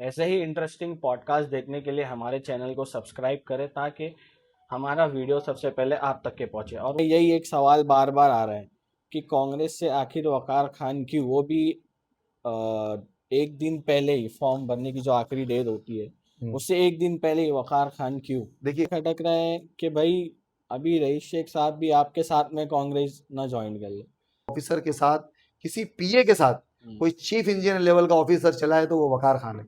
ऐसे ही interesting podcast देखने के लिए हमारे चैनल को सब्सक्राइब करें ताकि हमारा वीडियो सबसे पहले आप तक के पहुंचे। और यही एक सवाल बार बार आ रहा है कि कांग्रेस से आखिर वकार खान क्यों, वो भी एक दिन पहले ही फॉर्म भरने की जो आखिरी डेट होती है उससे एक दिन पहले ही वकार खान क्यों देखिए, खटक रहे हैं कि भाई अभी रईस शेख साहब भी आपके साथ में कांग्रेस ना ज्वाइन कर ले। ऑफिसर के साथ, किसी पीए के साथ कोई चीफ इंजीनियर लेवल का ऑफिसर चला है तो वो वकार खान है।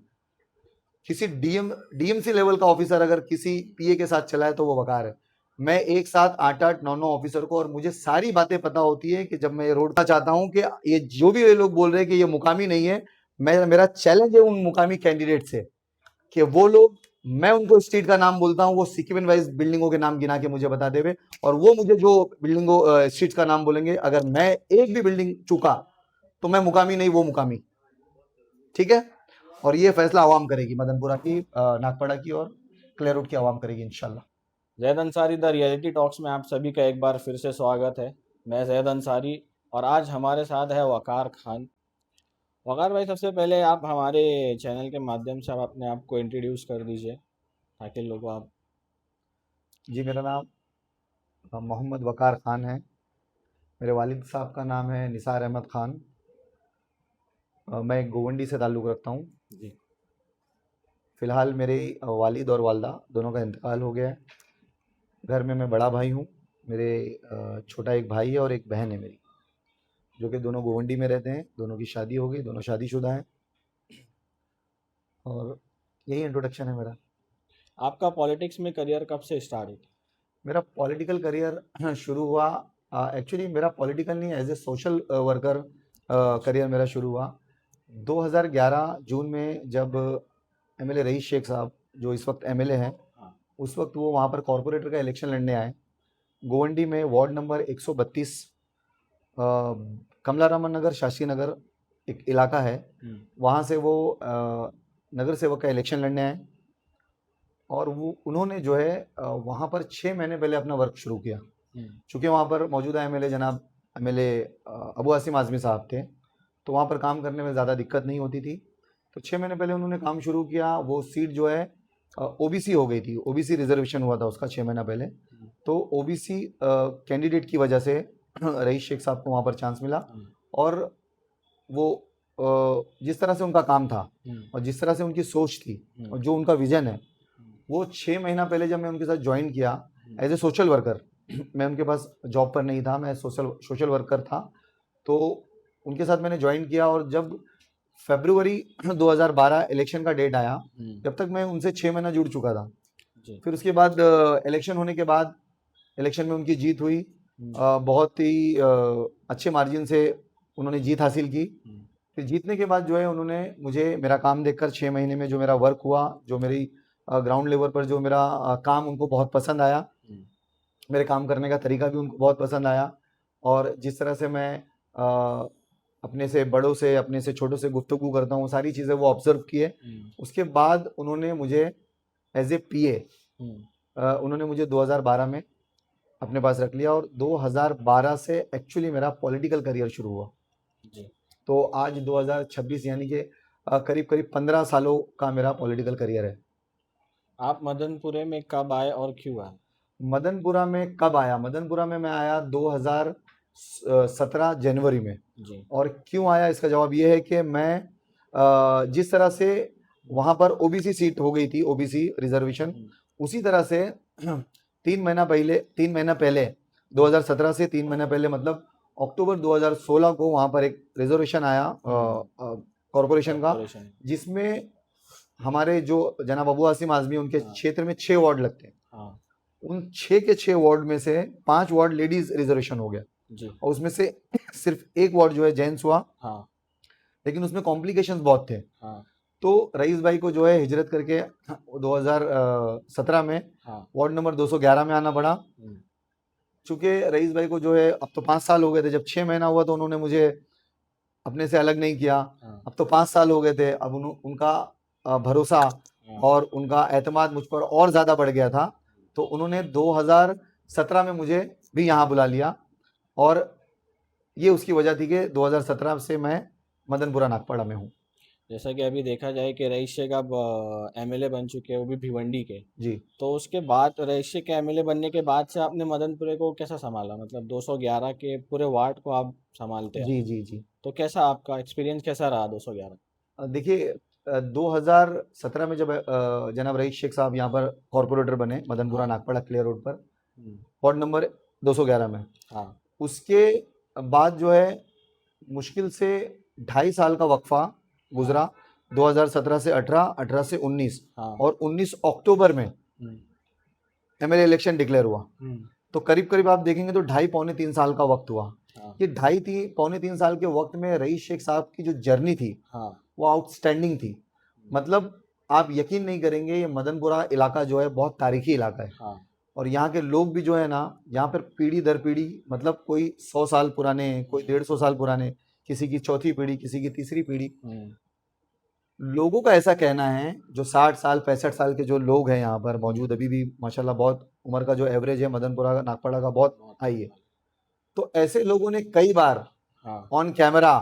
किसी डीएमसी लेवल का ऑफिसर अगर किसी पीए के साथ चला है तो वो वकार है। मैं एक साथ 8-8 9-9 ऑफिसर को, और मुझे सारी बातें पता होती है कि जब मैं ये रोड चाहता हूं कि ये जो भी ये लोग बोल रहे हैं कि ये मुकामी नहीं है, मेरा चैलेंज है उन मुकामी कैंडिडेट से कि वो लोग, मैं उनको स्ट्रीट का नाम बोलता हूं, वो सीक्वेंस वाइज बिल्डिंगों के नाम गिना के मुझे बता देवे, और वो मुझे जो बिल्डिंगों स्ट्रीट का नाम बोलेंगे, अगर मैं एक भी बिल्डिंग चूका तो मैं मुकामी नहीं, वो मुकामी। ठीक है, और ये फैसला आवाम करेगी, मदनपुरा की, नागपड़ा की और क्लेरोड की आवाम करेगी इंशाल्लाह। Zaid Ansari the reality talks में आप सभी का एक बार फिर से स्वागत है। मैं जैद अंसारी और आज हमारे साथ है वकार खान। वकार भाई, सबसे पहले आप हमारे चैनल के माध्यम से आप अपने आप को इंट्रोड्यूस कर दीजिए ताकि लोगों आप। जी, मेरा नाम मोहम्मद वकार खान है। मेरे वालिद साहब का नाम है निसार अहमद खान। मैं गोवंडी से ताल्लुक़ रखता हूँ। जी। फ़िलहाल मेरे वालिद और वालदा दोनों का इंतकाल हो गया है। घर में मैं बड़ा भाई हूँ। मेरे छोटा एक भाई है और एक बहन है मेरी, जो कि दोनों गोवंडी में रहते हैं। दोनों की शादी हो गई, दोनों शादीशुदा हैं। और यही इंट्रोडक्शन है मेरा। आपका पॉलिटिक्स में करियर कब से स्टार्ट हुआ? मेरा पॉलिटिकल करियर शुरू हुआ, एक्चुअली मेरा पॉलिटिकल नहीं, as a social worker career मेरा शुरू हुआ 2011 जून में, जब एमएलए रईस शेख साहब, जो इस वक्त एमएलए हैं, उस वक्त वो वहाँ पर कॉरपोरेटर का इलेक्शन लड़ने आए। गोवंडी में वार्ड नंबर 132 कमला रामन नगर, शास्त्री नगर एक इलाका है, वहाँ से वो नगर सेवक का इलेक्शन लड़ने आए। और वो उन्होंने जो है वहाँ पर 6 महीने पहले अपना वर्क शुरू किया। चूँकि वहाँ पर मौजूदा एमएलए जनाब एमएलए अबू आसिम आज़मी साहब थे, तो वहाँ पर काम करने में ज़्यादा दिक्कत नहीं होती थी। तो 6 महीने पहले उन्होंने काम शुरू किया। वो सीट जो है ओबीसी हो गई थी, ओबीसी रिजर्वेशन हुआ था उसका 6 महीना पहले। तो ओबीसी कैंडिडेट की वजह से रईस शेख साहब को वहाँ पर चांस मिला। और वो जिस तरह से उनका काम था और जिस तरह से उनकी सोच थी और जो उनका विजन है, वो 6 महीना पहले जब मैं उनके साथ ज्वाइन किया एज ए सोशल वर्कर, मैं उनके पास जॉब पर नहीं था, मैं सोशल वर्कर था, तो उनके साथ मैंने ज्वाइन किया। और जब फरवरी 2012 इलेक्शन का डेट आया, जब तक मैं उनसे 6 महीना जुड़ चुका था। फिर उसके बाद इलेक्शन होने के बाद, इलेक्शन में उनकी जीत हुई, बहुत ही अच्छे मार्जिन से उन्होंने जीत हासिल की। फिर जीतने के बाद जो है उन्होंने मुझे, मेरा काम देखकर 6 महीने में जो मेरा वर्क हुआ, जो मेरी ग्राउंड लेवल पर जो मेरा काम उनको बहुत पसंद आया, मेरे काम करने का तरीका भी उनको बहुत पसंद आया। और जिस तरह से मैं अपने से बड़ों से, अपने से छोटों से गुफ्तगू करता हूँ, सारी चीज़ें वो ऑब्जर्व किए। उसके बाद उन्होंने मुझे एज ए पीए उन्होंने मुझे 2012 में अपने पास रख लिया। और 2012 से एक्चुअली मेरा पॉलिटिकल करियर शुरू हुआ। तो आज 2026 यानी कि करीब करीब 15 सालों का मेरा पॉलिटिकल करियर है। आप मदनपुरे में कब आए और क्यों आए? मदनपुरा में कब आया? मदनपुरा में मैं आया 2017 जनवरी में। और क्यों आया, इसका जवाब ये है कि मैं जिस तरह से वहाँ पर ओबीसी सीट हो गई थी, ओबीसी रिजर्वेशन, उसी तरह से 3 महीना पहले 2017 से 3 महीना पहले, मतलब अक्टूबर 2016 को वहाँ पर एक रिजर्वेशन आया कॉरपोरेशन का, जिसमें हमारे जो जनाब अबू आसिम आज़मी, उनके क्षेत्र में 6 वार्ड लगते हैं। उन 6 के 6 वार्ड में से 5 वार्ड लेडीज रिजर्वेशन हो गया और उसमें से सिर्फ एक वार्ड जो है जेंट्स हुआ। लेकिन उसमें कॉम्प्लिकेशंस बहुत थे। तो रईस भाई को जो है हिजरत करके 2017 में वार्ड नंबर 211 में आना पड़ा। चूंकि रईस भाई को जो है अब तो 5 साल हो गए थे, जब 6 महीना हुआ तो उन्होंने मुझे अपने से अलग नहीं किया। अब तो 5 साल हो गए थे, अब उनका भरोसा और उनका एतमाद मुझ पर और ज़्यादा बढ़ गया था। तो उन्होंने 2017 में मुझे भी यहाँ बुला लिया। और ये उसकी वजह थी कि 2017 से मैं मदनपुरा नागपाड़ा में हूँ। जैसा कि अभी देखा जाए कि रईस शेख अब एमएलए बन चुके हैं, वो भी भिवंडी के। जी तो उसके बाद रईस शेख के एमएलए बनने के बाद से आपने मदनपुरे को कैसा संभाला, मतलब 211 के पूरे वार्ड को आप संभालते हैं, जी जी जी। तो कैसा आपका एक्सपीरियंस कैसा रहा 211? देखिए 2017 में जब जनाब रईस शेख साहब यहाँ पर कॉरपोरेटर बने मदनपुरा हाँ। नागपाड़ा क्लियर रोड पर हम्म, वार्ड नंबर 211 में, हाँ। उसके बाद जो है मुश्किल से 2.5 साल का वक्फा गुजरा। 2017 से 18, 18 से 19 हाँ। और 19 अक्टूबर में हम्म, एमएलए इलेक्शन डिक्लेयर हुआ। हम्म, तो करीब करीब आप देखेंगे तो 2.5 पौने 3 साल का वक्त हुआ। हाँ। ये 2.5 पौने 3 साल के वक्त में रईस शेख साहब की जो जर्नी थी हाँ। वो आउटस्टैंडिंग थी। मतलब आप यकीन नहीं करेंगे, ये मदनपुरा इलाका जो है बहुत तारीखी इलाका है। हाँ। और यहाँ के लोग भी जो है ना, यहाँ पर पीढ़ी दर पीढ़ी, मतलब कोई 100 साल पुराने, कोई 150 साल पुराने, किसी की चौथी पीढ़ी, किसी की तीसरी पीढ़ी। लोगों का ऐसा कहना है, जो 60 साल 65 साल के जो लोग हैं यहाँ पर मौजूद अभी भी माशाल्लाह, बहुत उम्र का जो एवरेज है मदनपुरा नागपाड़ा का बहुत हाई है। तो ऐसे लोगों ने कई बार हाँ। ऑन कैमरा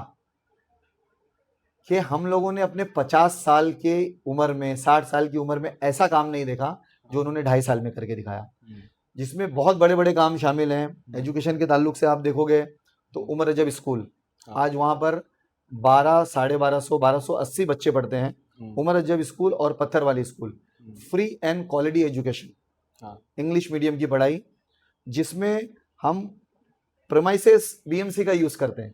कि हम लोगों ने अपने 50 साल के उम्र में, 60 साल की उम्र में ऐसा काम नहीं देखा जो उन्होंने 2.5 साल में करके दिखाया, जिसमें बहुत बड़े बड़े काम शामिल हैं। एजुकेशन के ताल्लुक से आप देखोगे तो उमर रजब स्कूल, आज वहाँ पर 12, 1250, 1280 बच्चे पढ़ते हैं। उमर रजब स्कूल और पत्थर वाली school, free and quality education, English medium की पढ़ाई, जिसमें हम प्रेमाइसेस बीएमसी का यूज़ करते हैं,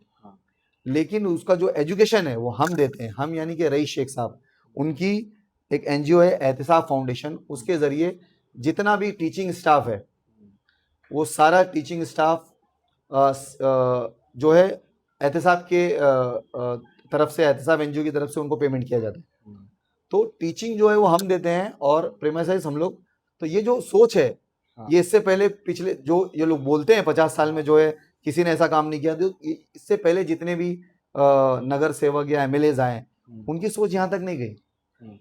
लेकिन उसका जो एजुकेशन है वो हम देते हैं। हम यानी कि रईस शेख साहब, उनकी एक एनजीओ है एहतिसाब फाउंडेशन, उसके ज़रिए जितना भी टीचिंग स्टाफ है वो सारा टीचिंग स्टाफ जो है एहतिसाब के तरफ से, एहतिसाब एनजीओ की तरफ से उनको पेमेंट किया जाता है। तो टीचिंग जो है वो हम देते हैं और प्रेमाइसेस हम लोग। तो ये जो सोच है, ये इससे पहले पिछले जो ये लोग बोलते हैं 50 साल में जो है किसी ने ऐसा काम नहीं किया, तो इससे पहले जितने भी नगर सेवक या एमएलएज आए उनकी सोच यहाँ तक नहीं गई।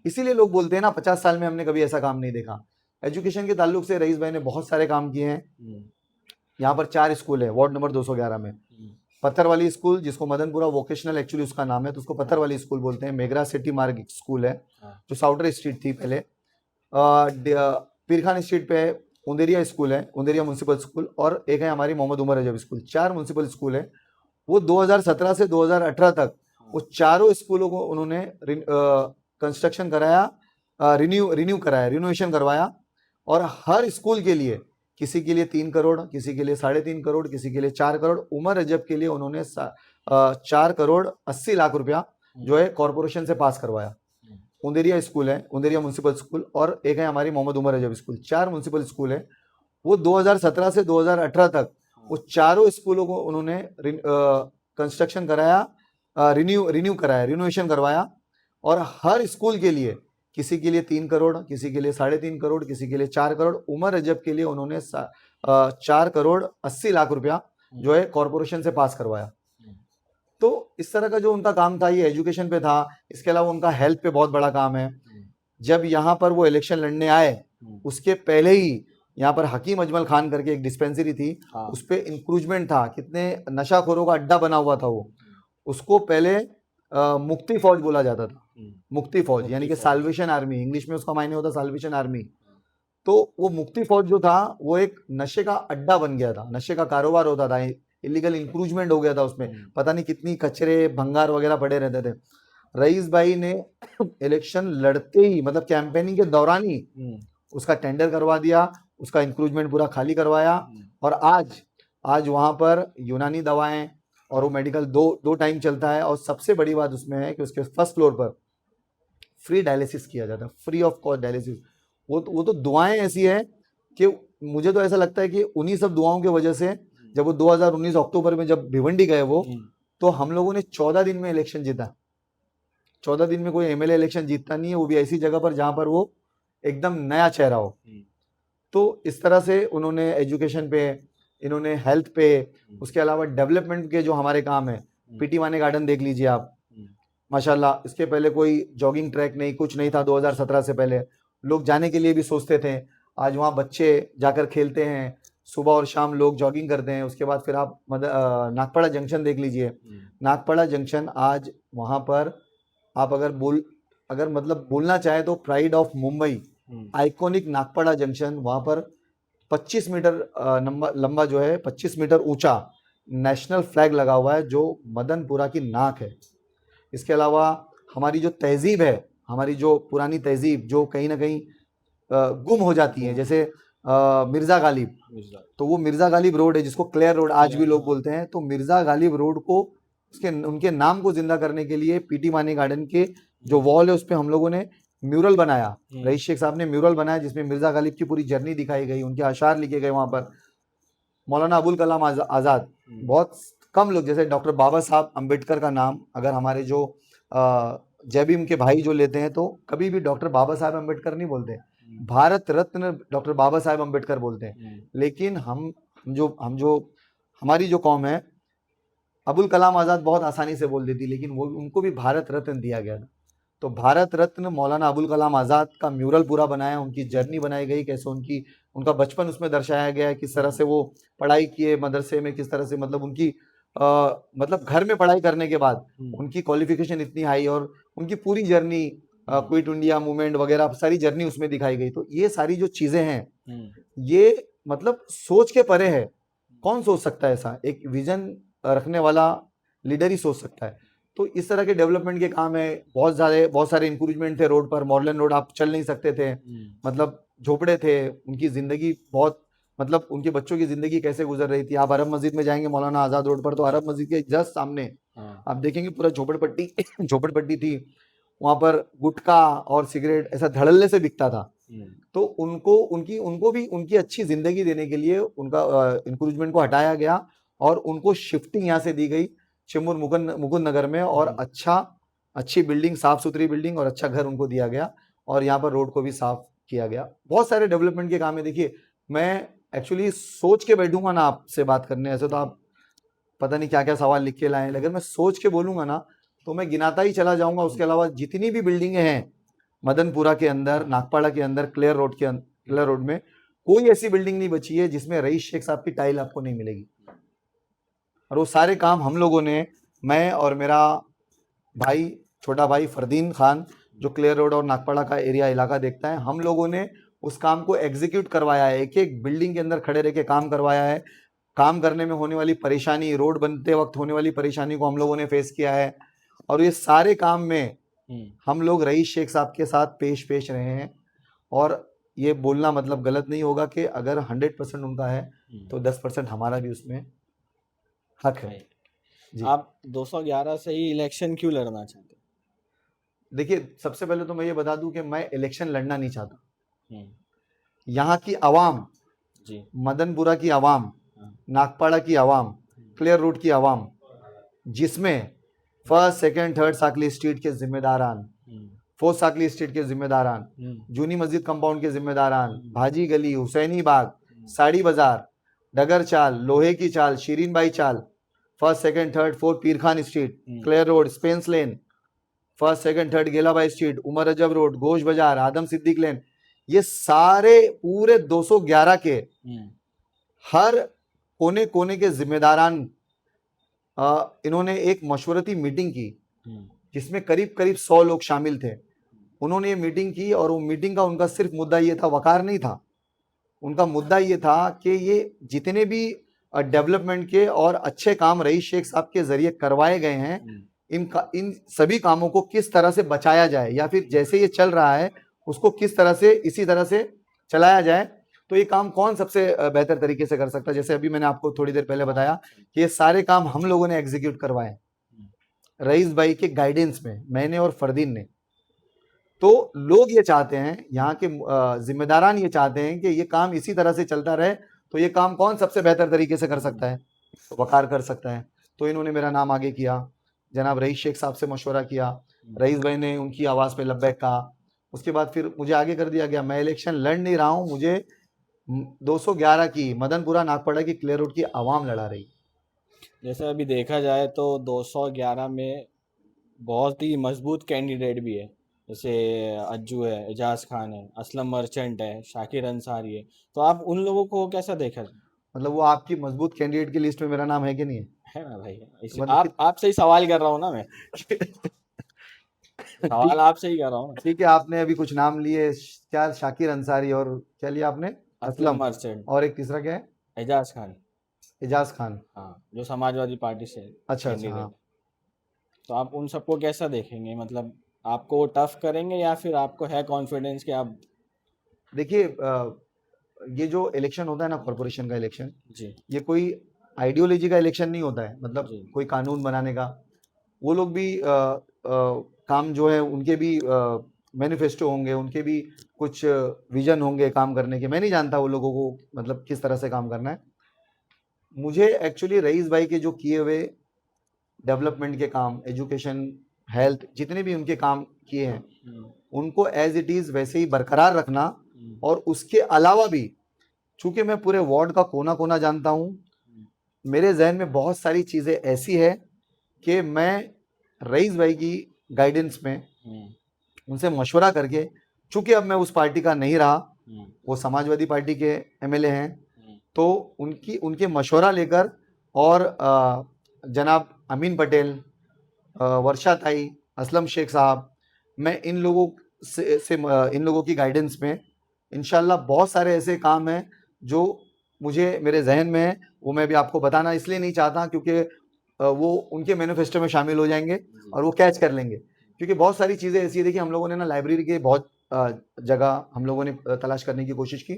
इसीलिए लोग बोलते हैं ना 50 साल में हमने कभी ऐसा काम नहीं देखा। एजुकेशन के ताल्लुक से रईस भाई ने बहुत सारे काम किए हैं। यहाँ पर 4 स्कूल है वार्ड नंबर 211 में। पत्थर वाली स्कूल, जिसको मदनपुरा वोकेशनल एक्चुअली उसका नाम है, तो उसको पत्थर वाली स्कूल बोलते हैं। मेगरा सिटी मार्ग स्कूल है जो साउटर स्ट्रीट थी पहले। पीरखान स्ट्रीट पे उंदेरिया स्कूल है, उंदेरिया म्यूनसिपल स्कूल, और एक है हमारी मोहम्मद उमर रजब स्कूल। 4 म्यूनसिपल स्कूल है। वो 2017 से 2018 तक वो चारों स्कूलों को उन्होंने कंस्ट्रक्शन कराया, रिन्यूएशन करवाया, और हर स्कूल के लिए, किसी के लिए 3 करोड़, किसी के लिए 3.5 करोड़, किसी के लिए 4 करोड़, उमर रजब के लिए उन्होंने 4 करोड़ 80 लाख रुपया जो है कॉरपोरेशन से पास करवाया। उंदेरिया स्कूल है, उंदेरिया म्यूनसिपल स्कूल, और एक है हमारी मोहम्मद उमर रजब स्कूल। 4 म्यूनसिपल स्कूल है। वो 2017 से 2018 तक वो चारों स्कूलों को उन्होंने कंस्ट्रक्शन कराया, रिन्यूएशन करवाया, और हर स्कूल के लिए, किसी के लिए 3 करोड़, किसी के लिए 3.5 करोड़, किसी के लिए 4 करोड़, उमर रजब के लिए उन्होंने 4 करोड़ 80 लाख रुपया जो है कॉरपोरेशन से पास करवाया। तो इस तरह का जो उनका काम था, ये एजुकेशन पे था। इसके अलावा उनका हेल्थ पे बहुत बड़ा काम है। जब यहाँ पर वो इलेक्शन लड़ने आए, उसके पहले ही यहाँ पर हकीम अजमल खान करके एक डिस्पेंसरी थी, उस पर इंक्रूजमेंट था। कितने नशाखोरों का अड्डा बना हुआ था वो। उसको पहले मुक्ति फौज बोला जाता था। मुक्ति फौज यानी कि साल्वेशन आर्मी, इंग्लिश में उसका मायने होता साल्वेशन आर्मी। तो वो मुक्ति फौज जो था वो एक नशे का अड्डा बन गया था, नशे का कारोबार होता था, इलीगल इंक्रूजमेंट हो गया था उसमें। पता नहीं कितनी कचरे भंगार वगैरह पड़े रहते थे। रईस भाई ने इलेक्शन लड़ते ही, मतलब कैंपेनिंग के दौरान ही उसका टेंडर करवा दिया, उसका इंक्रूजमेंट पूरा खाली करवाया, और आज वहाँ पर यूनानी दवाएं और वो मेडिकल दो टाइम चलता है। और सबसे बड़ी बात उसमें है कि उसके फर्स्ट फ्लोर पर फ्री डायलिसिस किया जाता है, फ्री ऑफ कॉस्ट डायलिसिस। वो तो दुआएं ऐसी है कि मुझे तो ऐसा लगता है कि उन्हीं सब दुआओं की वजह से जब वो 2019 अक्टूबर में जब भिवंडी गए वो, तो हम लोगों ने 14 दिन में इलेक्शन जीता। 14 दिन में कोई एमएलए इलेक्शन जीतता नहीं है, वो भी ऐसी जगह पर जहां पर वो एकदम नया चेहरा हो। तो इस तरह से उन्होंने एजुकेशन पे, इन्होंने हेल्थ पे, उसके अलावा डेवलपमेंट के जो हमारे काम है, पीटी माने गार्डन देख लीजिए आप, माशाल्लाह। इसके पहले कोई जॉगिंग ट्रैक नहीं, कुछ नहीं था। 2017 से पहले लोग जाने के लिए भी सोचते थे। आज वहाँ बच्चे जाकर खेलते हैं, सुबह और शाम लोग जॉगिंग करते हैं। उसके बाद फिर आप नागपाड़ा जंक्शन देख लीजिए। नागपाड़ा जंक्शन आज वहाँ पर आप अगर मतलब बोलना चाहे तो pride of Mumbai, iconic Nagpada junction, वहां पर 25 मीटर लंबा जो है, 25 मीटर ऊंचा नेशनल फ्लैग लगा हुआ है जो मदनपुरा की नाक है। इसके अलावा हमारी जो तहजीब है, हमारी जो पुरानी तहजीब जो कहीं ना कहीं गुम हो जाती है, जैसे मिर्जा गालिब, तो वो मिर्जा गालिब रोड है जिसको क्लेयर रोड आज भी लोग बोलते हैं, तो मिर्जा गालिब रोड को उनके नाम को जिंदा करने के लिए पीटी मानी गार्डन के जो वॉल है उस पर हम लोगों ने म्यूरल बनाया, रईस शेख साहब ने म्यूरल बनाया जिसमें मिर्जा गालिब की पूरी जर्नी दिखाई गई, उनके अशार लिखे गए वहां पर। मौलाना अबुल कलाम आजाद, बहुत कम लोग, जैसे डॉक्टर बाबा साहब अम्बेडकर का नाम अगर हमारे जो जय भीम के भाई जो लेते हैं तो कभी भी डॉक्टर बाबा साहब अम्बेडकर नहीं बोलते, भारत रत्न डॉक्टर बाबा साहब अम्बेडकर बोलते हैं। लेकिन हम जो हमारी जो कौम है, अबुल कलाम आजाद बहुत आसानी से बोल देती, लेकिन वो उनको भी भारत रत्न दिया गया था। तो भारत रत्न मौलाना अबुल कलाम आजाद का म्यूरल पूरा बनाया, उनकी जर्नी बनाई गई, कैसे उनका बचपन उसमें दर्शाया गया है, किस तरह से वो पढ़ाई किए मदरसे में, किस तरह से मतलब उनकी मतलब घर में पढ़ाई करने के बाद उनकी क्वालिफिकेशन इतनी हाई, और उनकी पूरी जर्नी क्विट इंडिया मूवमेंट वगैरह सारी जर्नी उसमें दिखाई गई। तो ये सारी जो चीजें हैं ये मतलब सोच के परे है। कौन सोच सकता है ऐसा? एक विजन रखने वाला लीडर ही सोच सकता है। तो इस तरह के डेवलपमेंट के काम है, बहुत सारे इंक्रूजमेंट थे रोड पर। मॉडर्न रोड आप चल नहीं सकते थे, मतलब झोपड़े थे, उनकी जिंदगी बहुत, मतलब उनके बच्चों की जिंदगी कैसे गुजर रही थी। आप अरब मस्जिद में जाएंगे मौलाना आजाद रोड पर, तो अरब मस्जिद के जस्ट सामने आप देखेंगे पूरा झोपड़पट्टी थी, वहां पर गुटखा और सिगरेट ऐसा धड़ल्ले से बिकता था। तो उनको भी उनकी अच्छी जिंदगी देने के लिए उनका इंक्रूजमेंट को हटाया गया और उनको शिफ्टिंग यहाँ से दी गई चेम्बूर मुकुंद नगर में, और अच्छी बिल्डिंग, साफ सुथरी बिल्डिंग और अच्छा घर उनको दिया गया, और यहाँ पर रोड को भी साफ किया गया। बहुत सारे डेवलपमेंट के काम है। देखिए, मैं एक्चुअली सोच के बैठूंगा ना आपसे बात करने, ऐसे तो आप पता नहीं क्या क्या सवाल लिख के लाए, लेकिन मैं सोच के बोलूंगा ना तो मैं गिनाता ही चला जाऊंगा। उसके अलावा जितनी भी बिल्डिंगें हैं मदनपुरा के अंदर, नागपाड़ा के अंदर, क्लियर रोड में कोई ऐसी बिल्डिंग नहीं बची है जिसमें रईस शेख साहब की टाइल आपको नहीं मिलेगी। और वो सारे काम हम लोगों ने, मैं और मेरा भाई, छोटा भाई फरदीन खान, जो क्लियर रोड और नागपाड़ा का एरिया इलाका देखता है, हम लोगों ने उस काम को एग्जीक्यूट करवाया है। एक एक बिल्डिंग के अंदर खड़े रह के काम करवाया है। काम करने में होने वाली परेशानी, रोड बनते वक्त होने वाली परेशानी को हम लोगों ने फेस किया है, और ये सारे काम में हम लोग रईस शेख साहब के साथ पेश रहे हैं। और ये बोलना मतलब गलत नहीं होगा कि अगर 100% उनका है तो 10% हमारा भी उसमें हक है। जी। आप 211 से ही इलेक्शन क्यों लड़ना चाहते? देखिए, सबसे पहले तो मैं ये बता दूं कि मैं इलेक्शन लड़ना नहीं चाहता। यहाँ की आवाम, मदनपुरा की आवाम, नागपाड़ा की आवाम, क्लियर रोड की आवाम, जिसमें first second third Sakli street के जिम्मेदारान, फोर्थ साकली स्ट्रीट के जिम्मेदारान, जूनी मस्जिद कंपाउंड के जिम्मेदारान, भाजी गली, हुसैनी बाग, साड़ी बाजार, डगर चाल, लोहे की चाल, Shirin Bai chawl, first second third fourth Pir Khan street, Clare road, Spence lane, first second third Gelabai street, Umar Ajab road, गोश बाजार, आदम सिद्दीक लेन, ये सारे पूरे 211 के हर कोने कोने के जिम्मेदारान, इन्होंने एक मशवरती मीटिंग की जिसमें करीब करीब 100 लोग शामिल थे। उन्होंने ये मीटिंग की, और वो मीटिंग का उनका सिर्फ मुद्दा ये था, वकार नहीं था, उनका मुद्दा ये था कि ये जितने भी डेवलपमेंट के और अच्छे काम रईस शेख साहब के जरिए करवाए गए हैं, इन सभी कामों को किस तरह से बचाया जाए, या फिर जैसे ये चल रहा है उसको किस तरह से इसी तरह से चलाया जाए। तो ये काम कौन सबसे बेहतर तरीके से कर सकता है? जैसे अभी मैंने आपको थोड़ी देर पहले बताया कि ये सारे काम हम लोगों ने एग्जीक्यूट करवाए रईस भाई के गाइडेंस में, मैंने और फरदीन ने। तो लोग ये चाहते हैं, यहाँ के जिम्मेदारान ये चाहते हैं कि ये काम इसी तरह से चलता रहे। तो ये काम कौन सबसे बेहतर तरीके से कर सकता है? तो वकार कर सकता है। तो इन्होंने मेरा नाम आगे किया, जनाब रईस शेख साहब से मशवरा किया, रईस भाई ने उनकी आवाज़ पे लब्बैक कहा। उसके बाद फिर मुझे आगे कर दिया गया। मैं इलेक्शन लड़ नहीं रहा हूँ, मुझे 211 की मदनपुरा नागपाड़ा की क्लियर रोड की आवाम लड़ा रही। जैसे अभी देखा जाए तो 211 में बहुत ही मजबूत कैंडिडेट भी है, जैसे अज्जू है, एजाज खान है, असलम मर्चेंट है, शाकिर अंसारी है। तो आप उन लोगों को कैसा देखा? मतलब वो आपकी मजबूत कैंडिडेट की लिस्ट में मेरा नाम है कि नहीं है? है ना भाई, आपसे ही सवाल कर रहा हूँ ना मैं। सवाल आपसे ही कर रहा हूँ। ठीक है, आपने अभी कुछ नाम लिए, क्या शाकिर अंसारी और क्या लिया आपने? असलम असलम, मर्चेंट, और एक तीसरा क्या है? एजाज खान। एजाज खान। हाँ, जो समाजवादी पार्टी से अच्छा अच्छा, कैंडिडेट। हाँ। तो आप उन सबको कैसा देखेंगे, मतलब आपको टफ करेंगे या फिर आपको है कॉन्फिडेंस कि आप? देखिए, ये जो इलेक्शन होता है ना, कॉरपोरेशन का इलेक्शन, जी ये कोई आइडियोलॉजी का इलेक्शन नहीं होता है, मतलब जी। कोई कानून बनाने का। वो लोग भी काम जो है, उनके भी मैनिफेस्टो होंगे, उनके भी कुछ विजन होंगे काम करने के। मैं नहीं जानता वो लोगों को मतलब किस तरह से काम करना है। मुझे एक्चुअली रईस भाई के जो किए हुए डेवलपमेंट के काम, एजुकेशन, हेल्थ, जितने भी उनके काम किए हैं, उनको एज इट इज वैसे ही बरकरार रखना। और उसके अलावा भी, चूंकि मैं पूरे वार्ड का कोना कोना जानता हूँ, मेरे जहन में बहुत सारी चीजें ऐसी है कि मैं रईस भाई की गाइडेंस में उनसे मशवरा करके, चूंकि अब मैं उस पार्टी का नहीं रहा, वो समाजवादी पार्टी के एमएलए हैं, तो उनकी उनके मशवरा लेकर, और जनाब अमीन पटेल, वर्षा ताई, असलम शेख साहब, मैं इन लोगों से इन लोगों की गाइडेंस में इंशाल्लाह बहुत सारे ऐसे काम हैं जो मुझे मेरे जहन में है। वो मैं भी आपको बताना इसलिए नहीं चाहता क्योंकि वो उनके मैनिफेस्टो में शामिल हो जाएंगे और वो कैच कर लेंगे। क्योंकि बहुत सारी चीज़ें ऐसी है, देखिए हम लोगों ने ना लाइब्रेरी के बहुत जगह हम लोगों ने तलाश करने की कोशिश की।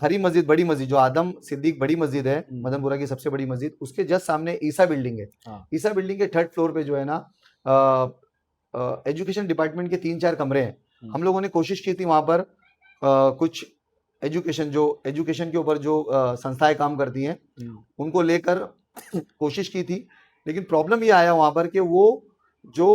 हरी मस्जिद, बड़ी मस्जिद, जो आदम सिद्दीक बड़ी मस्जिद है, मदनपुरा की सबसे बड़ी मस्जिद, उसके जस्ट सामने ईसा बिल्डिंग है। ईसा बिल्डिंग के 3rd फ्लोर पे जो है ना, एजुकेशन डिपार्टमेंट के 3-4 कमरे हैं। हम लोगों ने कोशिश की थी वहां पर कुछ एजुकेशन के ऊपर जो संस्थाएं काम करती हैं, उनको लेकर कोशिश की थी। लेकिन प्रॉब्लम ये आया वहां पर कि वो जो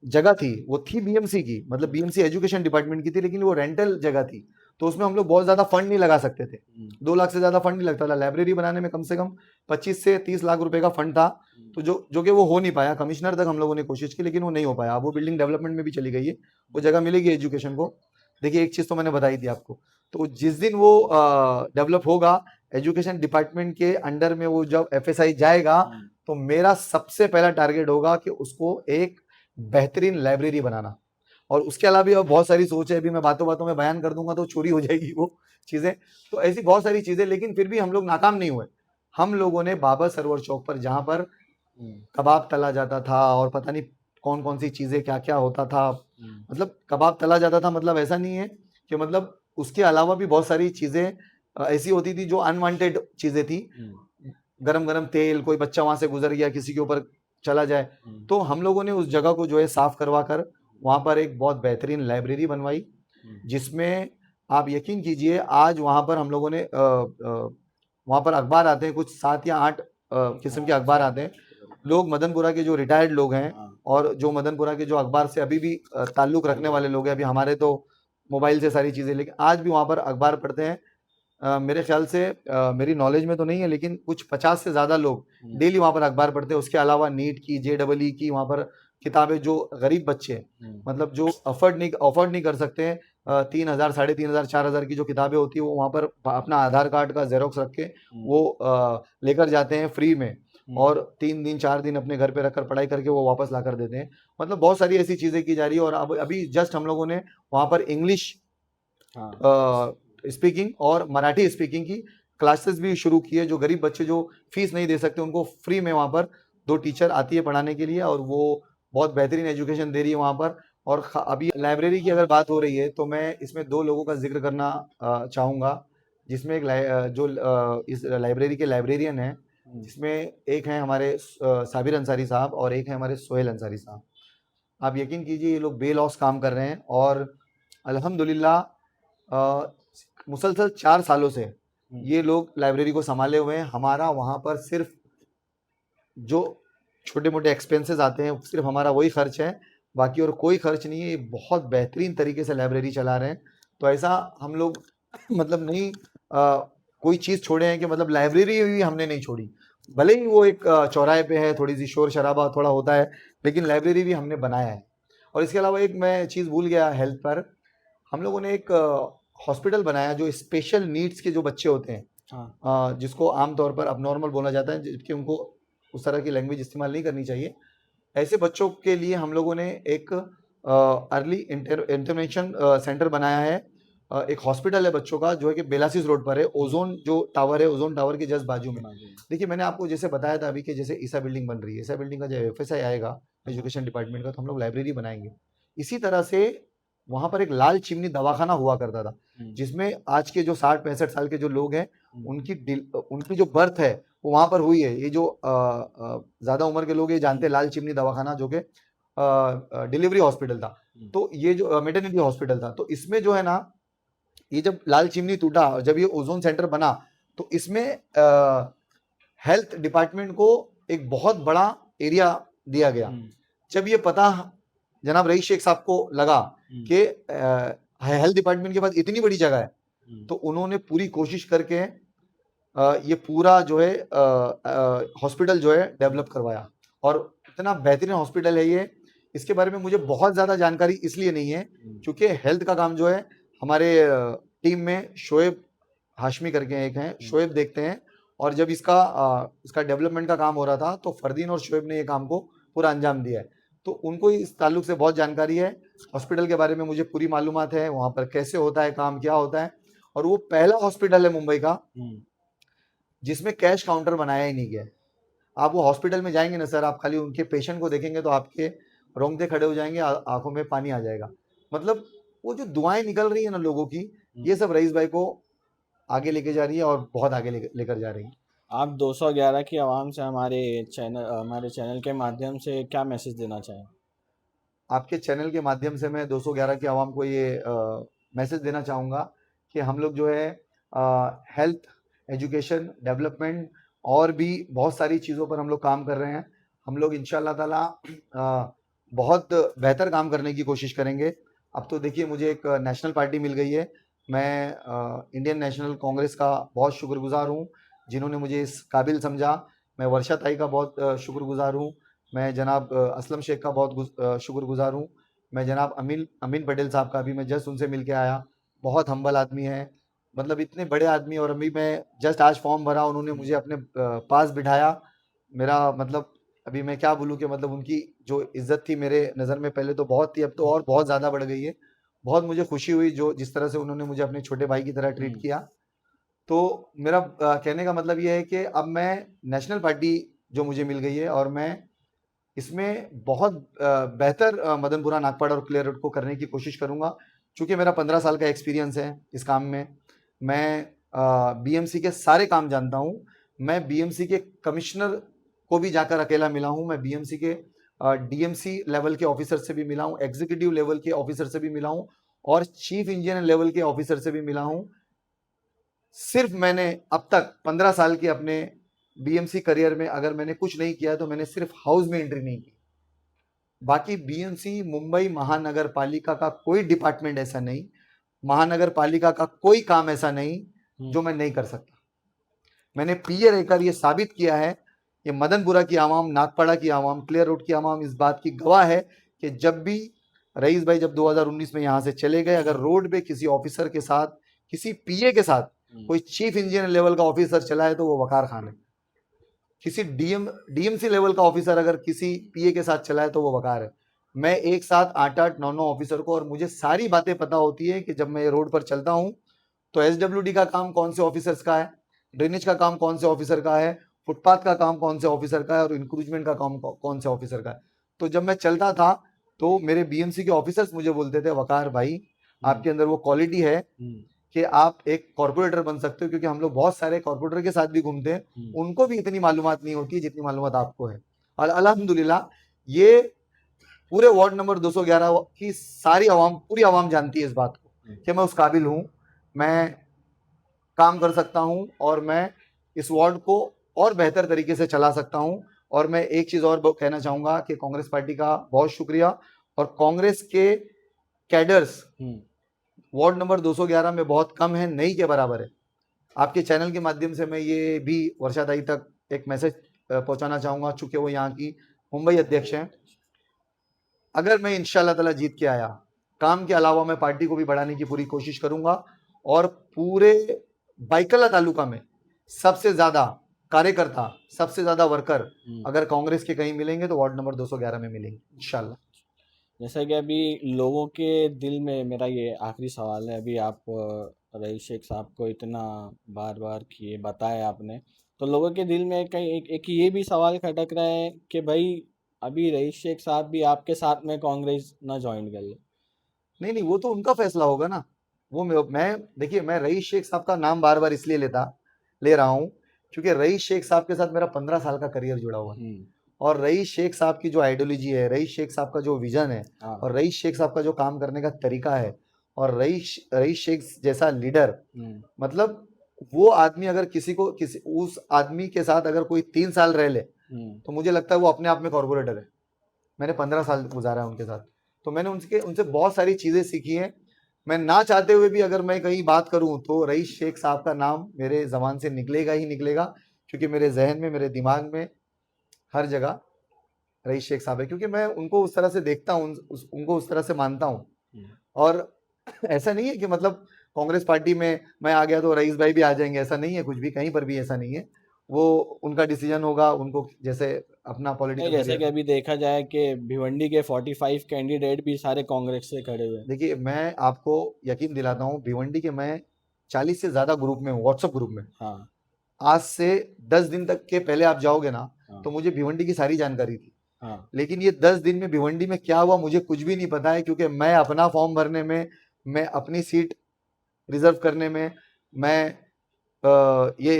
जगह थी वो थी बीएमसी की, मतलब बीएमसी एजुकेशन डिपार्टमेंट की थी, लेकिन वो रेंटल जगह थी, तो उसमें हम लोग बहुत ज्यादा फंड नहीं लगा सकते थे। 2 लाख से ज्यादा फंड नहीं लगता था। लाइब्रेरी बनाने में कम से कम 25 से 30 लाख रुपए का फंड था, तो जो कि वो हो नहीं पाया। कमिश्नर तक हम लोगों ने कोशिश की, लेकिन वो नहीं हो पाया। अब वो बिल्डिंग डेवलपमेंट में भी चली गई है, वो जगह मिलेगी एजुकेशन को। देखिए, एक चीज तो मैंने बताई थी आपको, तो जिस दिन वो डेवलप होगा एजुकेशन डिपार्टमेंट के अंडर में, वो जब एफएसआई जाएगा, तो मेरा सबसे पहला टारगेट होगा कि उसको एक बेहतरीन लाइब्रेरी बनाना। और उसके अलावा भी अब बहुत सारी सोच है, अभी मैं बातों बातों में बयान कर दूंगा तो चोरी हो जाएगी वो चीजें। तो ऐसी बहुत सारी चीजें, लेकिन फिर भी हम लोग नाकाम नहीं हुए। हम लोगों ने बाबा सरोवर चौक पर, जहां पर कबाब तला जाता था और पता नहीं कौन कौन सी चीजें क्या क्या होता था, मतलब कबाब तला जाता था, मतलब ऐसा नहीं है कि, मतलब उसके अलावा भी बहुत सारी चीजें ऐसी होती थी जो अनवांटेड चीजें थी। गरम गरम तेल, कोई बच्चा वहां से गुजर गया, किसी के ऊपर चला जाए, तो हम लोगों ने उस जगह को जो है साफ करवा कर वहां पर एक बहुत बेहतरीन लाइब्रेरी बनवाई, जिसमें आप यकीन कीजिए आज वहां पर हम लोगों ने वहां पर अखबार आते हैं, कुछ 7 या 8 किस्म के अखबार आते हैं। लोग मदनपुरा के जो रिटायर्ड लोग हैं और जो मदनपुरा के जो अखबार से अभी भी ताल्लुक रखने वाले लोग हैं, अभी हमारे तो मोबाइल से सारी चीजें, लेकिन आज भी वहां पर अखबार पढ़ते हैं। मेरे ख्याल से मेरी नॉलेज में तो नहीं है, लेकिन कुछ 50 से ज्यादा लोग डेली वहां पर अखबार पढ़ते हैं। उसके अलावा नीट की, JEE की वहां पर किताबें, जो गरीब बच्चे मतलब जो अफोर्ड नहीं कर सकते हैं, 3,000, 3,500, 4,000 की जो किताबें होती है, वो वहां पर अपना आधार कार्ड का जेरोक्स रख के वो लेकर जाते हैं फ्री में, और 3 दिन 4 दिन अपने घर पे रखकर पढ़ाई करके वो वापस ला कर देते हैं। मतलब बहुत सारी ऐसी चीजें की जा रही है। और अब अभी जस्ट हम लोगों ने वहां पर इंग्लिश स्पीकिंग और मराठी स्पीकिंग की क्लासेस भी शुरू की है। जो गरीब बच्चे जो फीस नहीं दे सकते, उनको फ्री में वहां पर 2 टीचर आती है पढ़ाने के लिए, और वो बहुत बेहतरीन एजुकेशन दे रही है वहां पर। और अभी लाइब्रेरी की अगर बात हो रही है, तो मैं इसमें 2 लोगों का जिक्र करना चाहूँगा, जिसमें एक इस लाइब्रेरी के लाइब्रेरियन हैं, जिसमें एक हैं हमारे साबिर अंसारी साहब और एक है हमारे सोहेल अंसारी साहब। आप यकीन कीजिए, ये लोग बेलॉस काम कर रहे हैं, और अल्हम्दुलिल्लाह मुसलसल 4 सालों से ये लोग लाइब्रेरी को संभाले हुए हैं। हमारा वहाँ पर सिर्फ जो छोटे मोटे एक्सपेंसेस आते हैं, सिर्फ हमारा वही खर्च है, बाकी और कोई खर्च नहीं है। ये बहुत बेहतरीन तरीके से लाइब्रेरी चला रहे हैं। तो ऐसा हम लोग मतलब नहीं कोई चीज़ छोड़े हैं कि मतलब लाइब्रेरी भी हमने नहीं छोड़ी। भले ही वो एक चौराहे पे है, थोड़ी सी शोर शराबा थोड़ा होता है, लेकिन लाइब्रेरी भी हमने बनाया है। और इसके अलावा एक मैं चीज़ भूल गया, हेल्थ पर हम लोगों ने एक हॉस्पिटल बनाया जो स्पेशल नीड्स के जो बच्चे होते हैं, जिसको आमतौर पर अब नॉर्मल बोला जाता है, जबकि उनको उस तरह की लैंग्वेज इस्तेमाल नहीं करनी चाहिए। ऐसे बच्चों के लिए हम लोगों ने एक अर्ली इंटरवेंशन सेंटर बनाया है। एक हॉस्पिटल है बच्चों का जो है कि बेलासिस रोड पर है, ओजोन जो टावर है, ओजोन टावर के जस्ट बाजू में। देखिए मैंने आपको जैसे बताया था अभी कि जैसे ईसा बिल्डिंग बन रही है, ईसा बिल्डिंग का जब एफएसआई आएगा एजुकेशन डिपार्टमेंट का, तो हम लोग लाइब्रेरी बनाएंगे। इसी तरह से वहां पर एक लाल चिमनी दवाखाना हुआ करता था, जिसमें आज के जो 60-65 साल के जो लोग हैं उनकी जो बर्थ है वो वहां पर हुई है। ये जो ज्यादा उम्र के लोग ये जानते हैं लाल चिमनी दवाखाना, जो कि डिलीवरी हॉस्पिटल था, तो ये जो मेटर्निटी हॉस्पिटल था, तो इसमें जो है ना, ये जब लाल चिमनी टूटा और जब ये ओजोन सेंटर बना, तो इसमें हेल्थ डिपार्टमेंट को एक बहुत बड़ा एरिया दिया गया। जब ये पता जनाब रईस शेख साहब को लगा कि हेल्थ डिपार्टमेंट के पास इतनी बड़ी जगह है, तो उन्होंने पूरी कोशिश करके ये पूरा जो है हॉस्पिटल जो है डेवलप करवाया, और इतना बेहतरीन हॉस्पिटल है ये। इसके बारे में मुझे बहुत ज़्यादा जानकारी इसलिए नहीं है क्योंकि हेल्थ का काम जो है हमारे टीम में शोएब हाशमी करके एक हैं, शोएब देखते हैं, और जब इसका डेवलपमेंट का काम हो रहा था तो फरदीन और शोएब ने ये काम को पूरा अंजाम दिया है, तो उनको इस ताल्लुक से बहुत जानकारी है। हॉस्पिटल के बारे में मुझे पूरी मालूमात है, वहाँ पर कैसे होता है काम, क्या होता है, और वो पहला हॉस्पिटल है मुंबई का जिसमें कैश काउंटर बनाया ही नहीं गया। आप वो हॉस्पिटल में जाएंगे ना सर, आप खाली उनके पेशेंट को देखेंगे तो आपके रोंगटे खड़े हो जाएंगे, आंखों में पानी आ जाएगा। मतलब वो जो दुआएं निकल रही है ना लोगों की, ये सब रईस भाई को आगे लेके जा रही है और बहुत आगे लेकर जा रही है। आप 211 की आवाम से हमारे चैनल के माध्यम से क्या मैसेज देना चाहें? आपके चैनल के माध्यम से मैं 211 की आवाम को ये मैसेज देना चाहूँगा कि हम लोग जो है हेल्थ, एजुकेशन, डेवलपमेंट और भी बहुत सारी चीज़ों पर हम लोग काम कर रहे हैं। हम लोग इंशाल्लाह ताला बहुत बेहतर काम करने की कोशिश करेंगे। अब तो देखिए मुझे एक नेशनल पार्टी मिल गई है, मैं इंडियन नेशनल कांग्रेस का बहुत शुक्रगुजार हूँ जिन्होंने मुझे इस काबिल समझा। मैं वर्षा ताई का बहुत शुक्रगुजार हूँ, मैं जनाब असलम शेख का बहुत शुक्रगुजार हूँ, मैं जनाब अमीन पटेल साहब का भी मैं जस्ट उनसे मिल के आया, बहुत हम्बल आदमी है, मतलब इतने बड़े आदमी, और अभी मैं जस्ट आज फॉर्म भरा, उन्होंने मुझे अपने पास बिठाया। मेरा मतलब अभी मैं क्या बोलूँ कि मतलब उनकी जो इज्जत थी मेरे नज़र में पहले तो बहुत थी, अब तो और बहुत ज़्यादा बढ़ गई है। बहुत मुझे खुशी हुई जो जिस तरह से उन्होंने मुझे अपने छोटे भाई की तरह ट्रीट किया। तो मेरा कहने का मतलब ये है कि अब मैं नेशनल पार्टी जो मुझे मिल गई है और मैं इसमें बहुत बेहतर मदनपुरा, नागपाड़ा और क्लियर रोड को करने की कोशिश करूंगा। चूंकि मेरा 15 साल का एक्सपीरियंस है इस काम में, मैं बीएमसी के सारे काम जानता हूं। मैं बीएमसी के कमिश्नर को भी जाकर अकेला मिला हूं, मैं बीएमसी के डीएमसी लेवल के ऑफिसर से भी मिला हूं, एग्जीक्यूटिव लेवल के ऑफिसर से भी मिला हूं, और चीफ इंजीनियर लेवल के ऑफिसर से भी मिला हूं। सिर्फ मैंने अब तक 15 साल के अपने बीएमसी करियर में अगर मैंने कुछ नहीं किया तो मैंने सिर्फ हाउस में एंट्री नहीं की। बाकी बीएमसी मुंबई महानगर पालिका का कोई डिपार्टमेंट ऐसा नहीं, महानगर पालिका का कोई काम ऐसा नहीं जो मैं नहीं कर सकता। मैंने पीए रहकर ये साबित किया है। ये मदनपुरा की आवाम, नागपाड़ा की आवाम, क्लियर रोड की आवाम इस बात की गवाह है कि जब भी रईस भाई जब 2019 में यहाँ से चले गए, अगर रोड पे किसी ऑफिसर के साथ, किसी पीए के साथ कोई चीफ इंजीनियर लेवल का ऑफिसर चला है तो वो वकार खान है। किसी डीएमसी लेवल का ऑफिसर अगर किसी पीए के साथ चला है तो वो वकार है। मैं एक साथ 8-8, 9-9 ऑफिसर को, और मुझे सारी बातें पता होती है कि जब मैं रोड पर चलता हूँ तो एसडब्ल्यूडी का काम कौन से ऑफिसर्स का है, ड्रेनेज का काम कौन से ऑफिसर का है, फुटपाथ का काम कौन से ऑफिसर का है, और इंक्रूजमेंट का काम कौन से ऑफिसर का है। तो जब मैं चलता था तो मेरे बीएमसी के ऑफिसर्स मुझे बोलते थे, वकार भाई आपके अंदर वो क्वालिटी है कि आप एक कॉर्पोरेटर बन सकते हो, क्योंकि हम लोग बहुत सारे कॉर्पोरेटर के साथ भी घूमते हैं, उनको भी इतनी मालूमात नहीं होती जितनी मालूमात आपको है। और अल्हम्दुलिल्लाह ये पूरे वार्ड नंबर 211 की सारी आवाम, पूरी आवाम जानती है इस बात को कि मैं उस काबिल हूँ, मैं काम कर सकता हूँ, और मैं इस वार्ड को और बेहतर तरीके से चला सकता हूँ। और मैं एक चीज़ और कहना चाहूँगा कि कांग्रेस पार्टी का बहुत शुक्रिया, और कांग्रेस के कैडर्स वार्ड नंबर 211 में बहुत कम है, नहीं के बराबर है। आपके चैनल के माध्यम से मैं ये भी वर्षा ताई तक एक मैसेज पहुंचाना चाहूँगा, चूँकि वो यहाँ की मुंबई अध्यक्ष हैं। अगर मैं इंशाल्लाह ताला जीत के आया, काम के अलावा मैं पार्टी को भी बढ़ाने की पूरी कोशिश करूँगा, और पूरे बाइकला तालुका में सबसे ज़्यादा कार्यकर्ता, सबसे ज्यादा वर्कर अगर कांग्रेस के कहीं मिलेंगे तो वार्ड नंबर 211 में मिलेंगे इंशाल्लाह। जैसा कि अभी लोगों के दिल में, मेरा ये आखिरी सवाल है, अभी आप रईस शेख साहब को इतना बार बार किए बताया आपने, तो लोगों के दिल में कहीं एक ये भी सवाल खटक रहा है कि भाई अभी रईस शेख साहब भी आपके साथ में कांग्रेस ना ज्वाइन कर ले। नहीं नहीं, वो तो उनका फैसला होगा ना। वो मैं देखिए, मैं रईस शेख साहब का नाम बार बार इसलिए ले रहा हूँ क्योंकि रईस शेख साहब के साथ मेरा 15 साल का करियर जुड़ा हुआ है। और रईस शेख साहब की जो आइडियोलॉजी है, रईस शेख साहब का जो विजन है, और रईस शेख साहब का जो काम करने का तरीका है, और रईस शेख जैसा लीडर, मतलब वो आदमी अगर किसी उस आदमी के साथ अगर कोई 3 साल रह ले तो मुझे लगता है वो अपने आप में कॉर्पोरेटर है। मैंने 15 साल गुजारा है उनके साथ, तो मैंने उनसे बहुत सारी चीजें सीखी हैं। मैं ना चाहते हुए भी अगर मैं कहीं बात करूं तो रईस शेख साहब का नाम मेरे जबान से निकलेगा ही निकलेगा, क्योंकि मेरे जहन में, मेरे दिमाग में हर जगह रईस शेख साहब है, क्योंकि मैं उनको उस तरह से देखता हूँ, उनको उस तरह से मानता हूँ। और ऐसा नहीं है कि मतलब कांग्रेस पार्टी में मैं आ गया तो रईस भाई भी आ जाएंगे, ऐसा नहीं है, कुछ भी कहीं पर भी ऐसा नहीं है। वो उनका डिसीजन होगा, उनको जैसे अपना पॉलिटिकल जैसे कि अभी देखा जाए कि भिवंडी के 45 कैंडिडेट भी सारे कांग्रेस से खड़े हुए। देखिए, मैं आपको यकीन दिलाता हूँ, भिवंडी के मैं 40 से ज्यादा ग्रुप में हूँ, व्हाट्सएप ग्रुप में। हाँ। आज से 10 दिन तक के पहले आप जाओगे ना, तो मुझे भिवंडी की सारी जानकारी थी। लेकिन ये 10 दिन में भिवंडी में क्या हुआ मुझे कुछ भी नहीं पता है, क्योंकि मैं अपना फॉर्म भरने में, मैं अपनी सीट रिजर्व करने में, मैं ये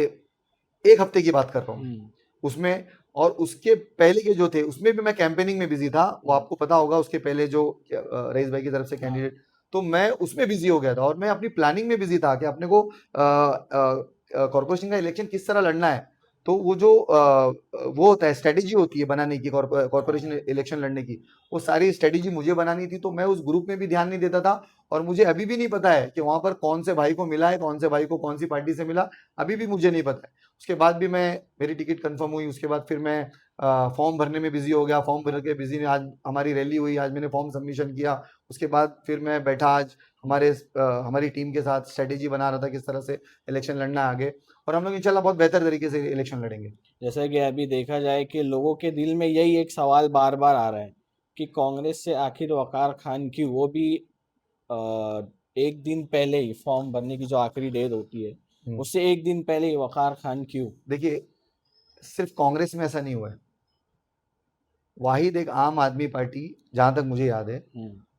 1 हफ्ते की बात कर रहा हूँ उसमें, और उसके पहले के जो थे उसमें भी मैं कैंपेनिंग में बिजी था। वो आपको पता होगा, उसके पहले जो रईस भाई की तरफ से कैंडिडेट, तो मैं उसमें बिजी हो गया था, और मैं अपनी प्लानिंग में बिजी था कि अपने को कॉर्पोरेशन का इलेक्शन किस तरह लड़ना है। तो वो जो वो होता है, स्ट्रेटेजी होती है बनाने की, कॉर्पोरेशन इलेक्शन लड़ने की, वो सारी स्ट्रेटेजी मुझे बनानी थी। तो मैं उस ग्रुप में भी ध्यान नहीं देता था, और मुझे अभी भी नहीं पता है कि वहां पर कौन से भाई को मिला है, कौन से भाई को कौन सी पार्टी से मिला, अभी भी मुझे नहीं पता है। उसके बाद भी मेरी टिकट कंफर्म हुई, उसके बाद फिर मैं फॉर्म भरने में बिजी हो गया, फॉर्म भर के बिजी, आज हमारी रैली हुई, आज मैंने फॉर्म सबमिशन किया, उसके बाद फिर मैं बैठा, आज हमारी टीम के साथ स्ट्रेटेजी बना रहा था किस तरह से इलेक्शन लड़ना है आगे, और हम लोग इंशाल्लाह बहुत बेहतर तरीके से इलेक्शन लड़ेंगे। जैसे कि अभी देखा जाए कि लोगों के दिल में यही एक सवाल बार बार आ रहा है कि कांग्रेस से आखिर वकार खान की, वो भी एक दिन पहले ही फॉर्म भरने की जो आखिरी डेट होती है उससे एक दिन पहले ही वकार खान क्यों? देखिए, सिर्फ कांग्रेस में ऐसा नहीं हुआ है, वाहिद एक आम आदमी पार्टी, जहां तक मुझे याद है,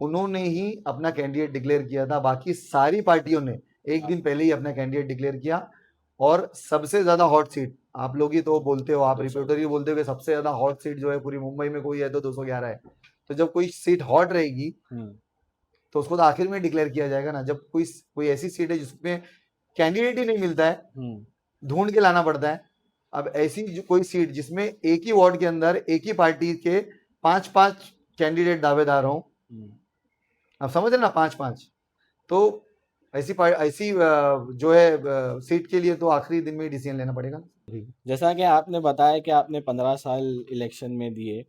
उन्होंने ही अपना कैंडिडेट डिक्लेयर किया था। बाकी सारी पार्टियों ने एक दिन पहले ही अपना कैंडिडेट डिक्लेयर किया। और सबसे ज्यादा हॉट सीट, आप लोग ही तो बोलते हो, आप रिपोर्टर ही बोलते हो कि सबसे ज्यादा हॉट सीट जो है पूरी मुंबई में कोई है तो 211 है। तो जब कोई सीट हॉट रहेगी तो उसको तो आखिर में डिक्लेयर किया जाएगा ना। जब कोई ऐसी सीट है जिसमें कैंडिडेट ही नहीं मिलता है, ढूंढ के लाना पड़ता है। अब ऐसी कोई सीट जिसमें एक ही वार्ड के अंदर एक ही पार्टी के 5-5 कैंडिडेट दावेदार हों, आप समझ रहे ना, 5-5, तो ऐसी जो है सीट के लिए तो आखिरी दिन में ही डिसीजन लेना पड़ेगा। जैसा कि आपने बताया कि आपने 15 साल इलेक्शन में दिए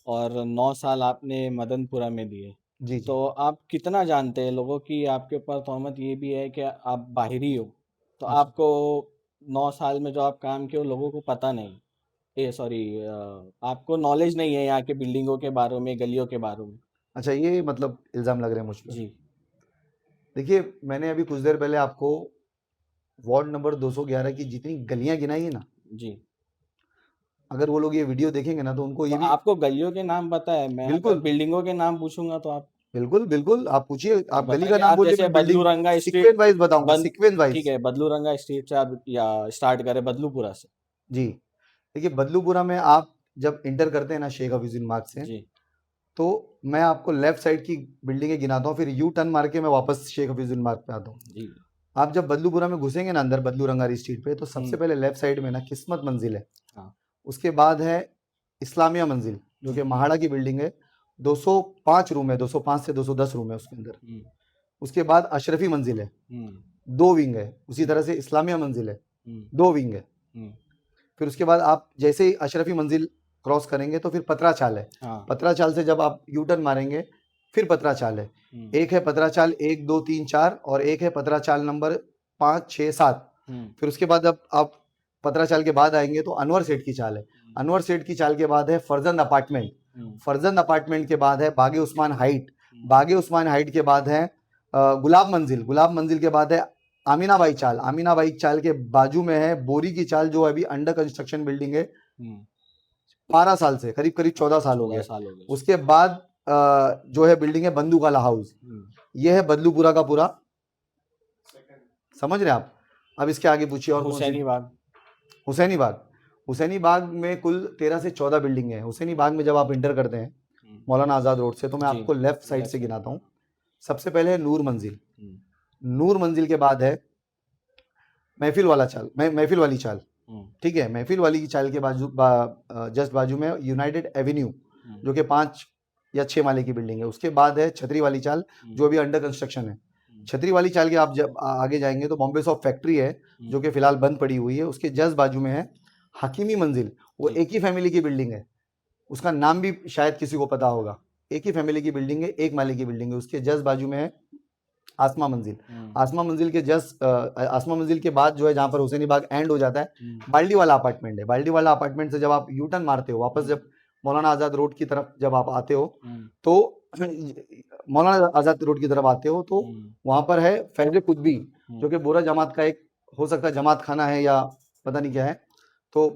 और 9 साल आपने मदनपुरा में दिए, जी। तो आप कितना जानते हैं लोगों की आपके ऊपर तहमत ये भी है कि आप बाहरी हो, तो आपको 9 साल में जो आप काम किए लोगों को पता नहीं, सॉरी, आपको नॉलेज नहीं है यहाँ के बिल्डिंगों के बारे में, गलियों के बारे में। अच्छा, ये मतलब इल्जाम लग रहे हैं मुझ पर? जी। देखिए, मैंने अभी कुछ देर पहले आपको वार्ड नंबर 211 की जितनी गलियां गिनाई है ना जी, अगर वो लोग ये वीडियो देखेंगे ना तो उनको ये भी, आपको गलियों के नाम पता है, मैं बिल्कुल बिल्डिंगों के नाम पूछूंगा तो आप बिल्कुल बिल्कुल आप पूछिए, आप गली का नाम बोलिए, बदलू रंगा सीक्वेंस वाइज बताऊंगा, सीक्वेंस वाइज। ठीक है, बदलू रंगा स्ट्रीट से आप या स्टार्ट करें बदलूपुरा से। जी, देखिए, बदलूपुरा में आप जब इंटर करते हैं ना शेख हफीजुल मार्ग से जी, तो मैं आपको लेफ्ट साइड की बिल्डिंगें गिनाता हूँ, फिर यू टर्न मार के मैं वापस शेख हफीजुल मार्ग पे आता हूँ जी। आप जब बदलूपुरा में घुसेंगे ना अंदर बदलू रंगारी स्ट्रीट पे, तो सबसे पहले लेफ्ट साइड में ना किस्मत मंजिल है, उसके बाद है इस्लामिया मंजिल जो कि महाड़ा की बिल्डिंग है, 205 रूम है, 205 से 210 रूम है उसके अंदर। उसके बाद अशरफी मंजिल है, 2 विंग है। उसी तरह से इस्लामिया मंजिल है, 2 विंग है। फिर उसके बाद आप जैसे ही अशरफी मंजिल क्रॉस करेंगे तो फिर पतरा चाल है। पतरा चाल से जब आप यू टर्न मारेंगे फिर पतरा चाल है। एक है पतरा चाल 1, 2, 3, 4 और एक है पतरा चाल नंबर 5, 6, 7। फिर उसके बाद अब आप पतराचाल के बाद आएंगे तो अनवर सेठ की चाल है, अनवर सेठ की चाल के बाद है फरजंद अपार्टमेंट, फरजंद अपार्टमेंट के बाद है बागे उस्मान हाइट, बागे उस्मान हाइट के बाद है गुलाब मंजिल, गुलाब मंजिल के बाद है आमीनाबाई चाल, आमीनाबाई चाल के बाजू में है बोरी की चाल जो अभी अंडर कंस्ट्रक्शन बिल्डिंग है 12 साल से, करीब करीब 14 साल हो गए। उसके बाद जो है बिल्डिंग है बंदूक वाला हाउस, ये है बदलूपुरा का पूरा, समझ रहे हैं आप। अब इसके आगे पूछिए और हुसैनी बाग, हुसैनी बाग, हुसैनी बाग में कुल 13 से 14 बिल्डिंग है। हुसैनी बाग में जब आप इंटर करते हैं मौलाना आजाद रोड से तो मैं आपको लेफ्ट साइड से गिनाता हूँ। सबसे पहले है नूर मंजिल, नूर मंजिल के बाद है महफिल वाला चाल, महफिल वाली चाल, ठीक है, महफिल वाली की चाल के बाजू जस्ट बाजू में यूनाइटेड एवेन्यू जो कि 5 या 6 माले की बिल्डिंग है। उसके बाद है छतरी वाली चाल जो अभी अंडर कंस्ट्रक्शन है। छतरी वाली चाल के आप जब आगे जाएंगे तो बॉम्बे सॉफ्ट फैक्ट्री है जो कि फिलहाल बंद पड़ी हुई है। उसके जस्ट बाजू में है हकीमी मंजिल, वो एक ही फैमिली की बिल्डिंग है, उसका नाम भी शायद किसी को पता होगा, एक ही फैमिली की बिल्डिंग है, 1 माले की बिल्डिंग है। उसके जस्ट बाजू में है आसमा मंजिल, आसमा मंजिल के जस्ट आसमा मंजिल के बाद जो है जहां पर हुसैनी बाग एंड हो जाता है बाल्डी वाला अपार्टमेंट है। बाल्डी वाला अपार्टमेंट से जब आप यू टर्न मारते हो वापस, जब मौलाना आजाद रोड की तरफ जब आप आते हो तो मौलाना आजाद रोड की तरफ आते हो तो वहां पर है फैज कुतबी जो कि बोरा जमात का एक हो सकता है जमात खाना है या पता नहीं क्या है, तो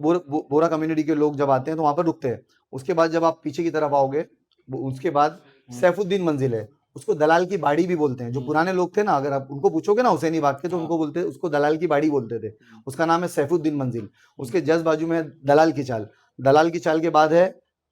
बोरा कम्युनिटी के लोग जब आते हैं तो वहां पर रुकते हैं। उसके बाद जब आप पीछे की तरफ आओगे उसके बाद सैफुद्दीन मंजिल है, उसको दलाल की बाड़ी भी बोलते हैं। जो पुराने लोग थे ना, अगर आप उनको पूछोगे ना हुसैनी बाग के तो उनको बोलते, उसको दलाल की बाड़ी बोलते थे। उसका नाम है सैफुद्दीन मंजिल। उसके जस्ट बाजू में है दलाल की चाल, दलाल की चाल के बाद है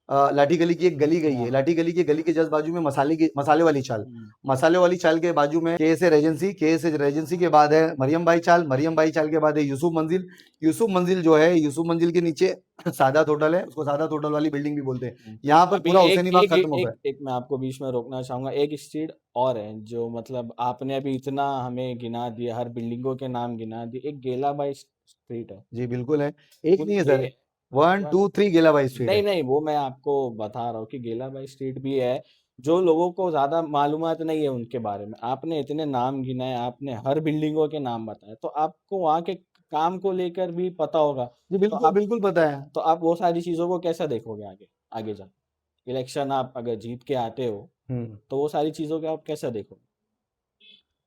लाठी गली की एक गली गई है, लाठी गली की गली के जस्ट बाजू में मसाले वाली चाल, मसाले वाली चाल के बाजू में के रेजेंसी, के रेजेंसी के बाद है मरियम बाई चाल, मरियम बाई चाल के बाद है यूसुफ मंजिल। यूसुफ मंजिल जो है, यूसुफ मंजिल के नीचे सादात होटल है, उसको सादात होटल वाली बिल्डिंग भी बोलते हैं। यहाँ पर पूरा हुसैनी बाग खत्म हो गया। एक मैं आपको बीच में रोकना चाहूंगा, एक स्ट्रीट और है जो मतलब आपने अभी इतना हमें गिना दिया, हर बिल्डिंगों के नाम गिना दिए, एक गेलाबाई स्ट्रीट है। जी बिल्कुल है, एक नहीं है सर, 1 2 3 गेलाबाई स्ट्रीट नहीं नहीं, वो मैं आपको बता रहा हूँ कि गेलाबाई स्ट्रीट भी है। जो लोगों को ज्यादा मालूमात नहीं है उनके बारे में, आपने इतने नाम गिनाए, आपने हर बिल्डिंगों के नाम बताए, तो आपको वहाँ के काम को लेकर भी पता होगा। जी बिल्कुल, तो बिल्कुल पता है। तो आप वो सारी चीजों को कैसे देखोगे आगे आगे जा इलेक्शन आप अगर जीत के आते हो तो वो सारी चीजों को आप कैसे देखोगे?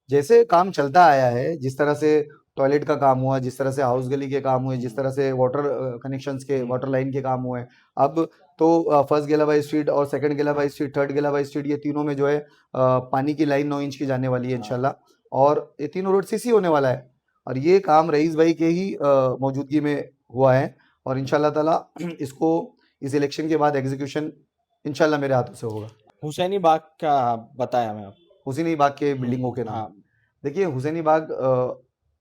जैसे काम चलता आया है, जिस तरह से टॉयलेट का काम हुआ, जिस तरह से हाउस गली के काम हुए, जिस तरह से वाटर कनेक्शंस के, वाटर लाइन के काम हुए, अब तो फर्स्ट गेलाबाई स्ट्रीट और second गेलाबाई street, third Gelabai street, ये तीनों में जो है पानी की लाइन 9 इंच की जाने वाली है इंशाल्लाह, और ये तीनों रोड सीसी होने वाला है। और ये काम रईस भाई के ही मौजूदगी में हुआ है और इंशाल्लाह ताला इसको इस इलेक्शन के बाद एग्जीक्यूशन इंशाल्लाह मेरे हाथों से होगा। हुसैनी बाग का बताया मैं आपको, हुसैनी बाग के बिल्डिंगों के नाम, देखिए हुसैनी बाग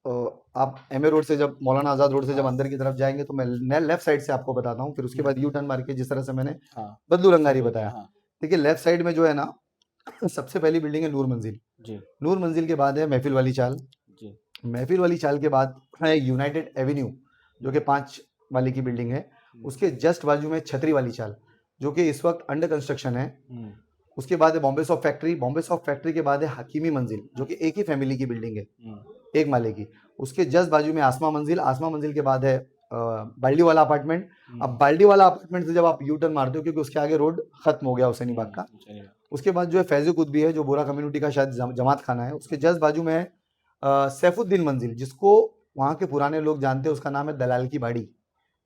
आप एमए रोड से जब मौलाना आजाद रोड से जब अंदर की तरफ जाएंगे तो मैं लेफ्ट साइड से आपको बताता हूँ, फिर उसके बाद यू टर्न मार के जिस तरह से मैंने बदलू रंगारी बताया। देखिए लेफ्ट साइड में जो है ना, सबसे पहली बिल्डिंग है नूर मंजिल जी, नूर मंजिल के बाद है महफिल वाली चाल जी, महफिल वाली चाल के बाद है यूनाइटेड एवेन्यू जो कि 5 वाली की बिल्डिंग है। उसके जस्ट बाजू में छतरी वाली चाल जो कि इस वक्त अंडर कंस्ट्रक्शन है। उसके बाद है Bombay soft factory, Bombay soft factory के बाद है हकीमी मंजिल जो कि एक ही फैमिली की बिल्डिंग है, 1 माले की। उसके जस्ट बाजू में आसमा मंजिल, आसमा मंजिल के बाद है बाल्डी वाला अपार्टमेंट। अब बाल्डी वाला अपार्टमेंट से जब आप यू टर्न मारते हो क्योंकि उसके आगे रोड खत्म हो गया हुसैनी बाग का, उसके बाद जो है फैज कुतबी है जो बोरा कम्युनिटी का शायद जमात खाना है। उसके जस्ट बाजू में है सैफुद्दीन मंजिल जिसको वहाँ के पुराने लोग जानते हैं, उसका नाम है दलाल की बाड़ी,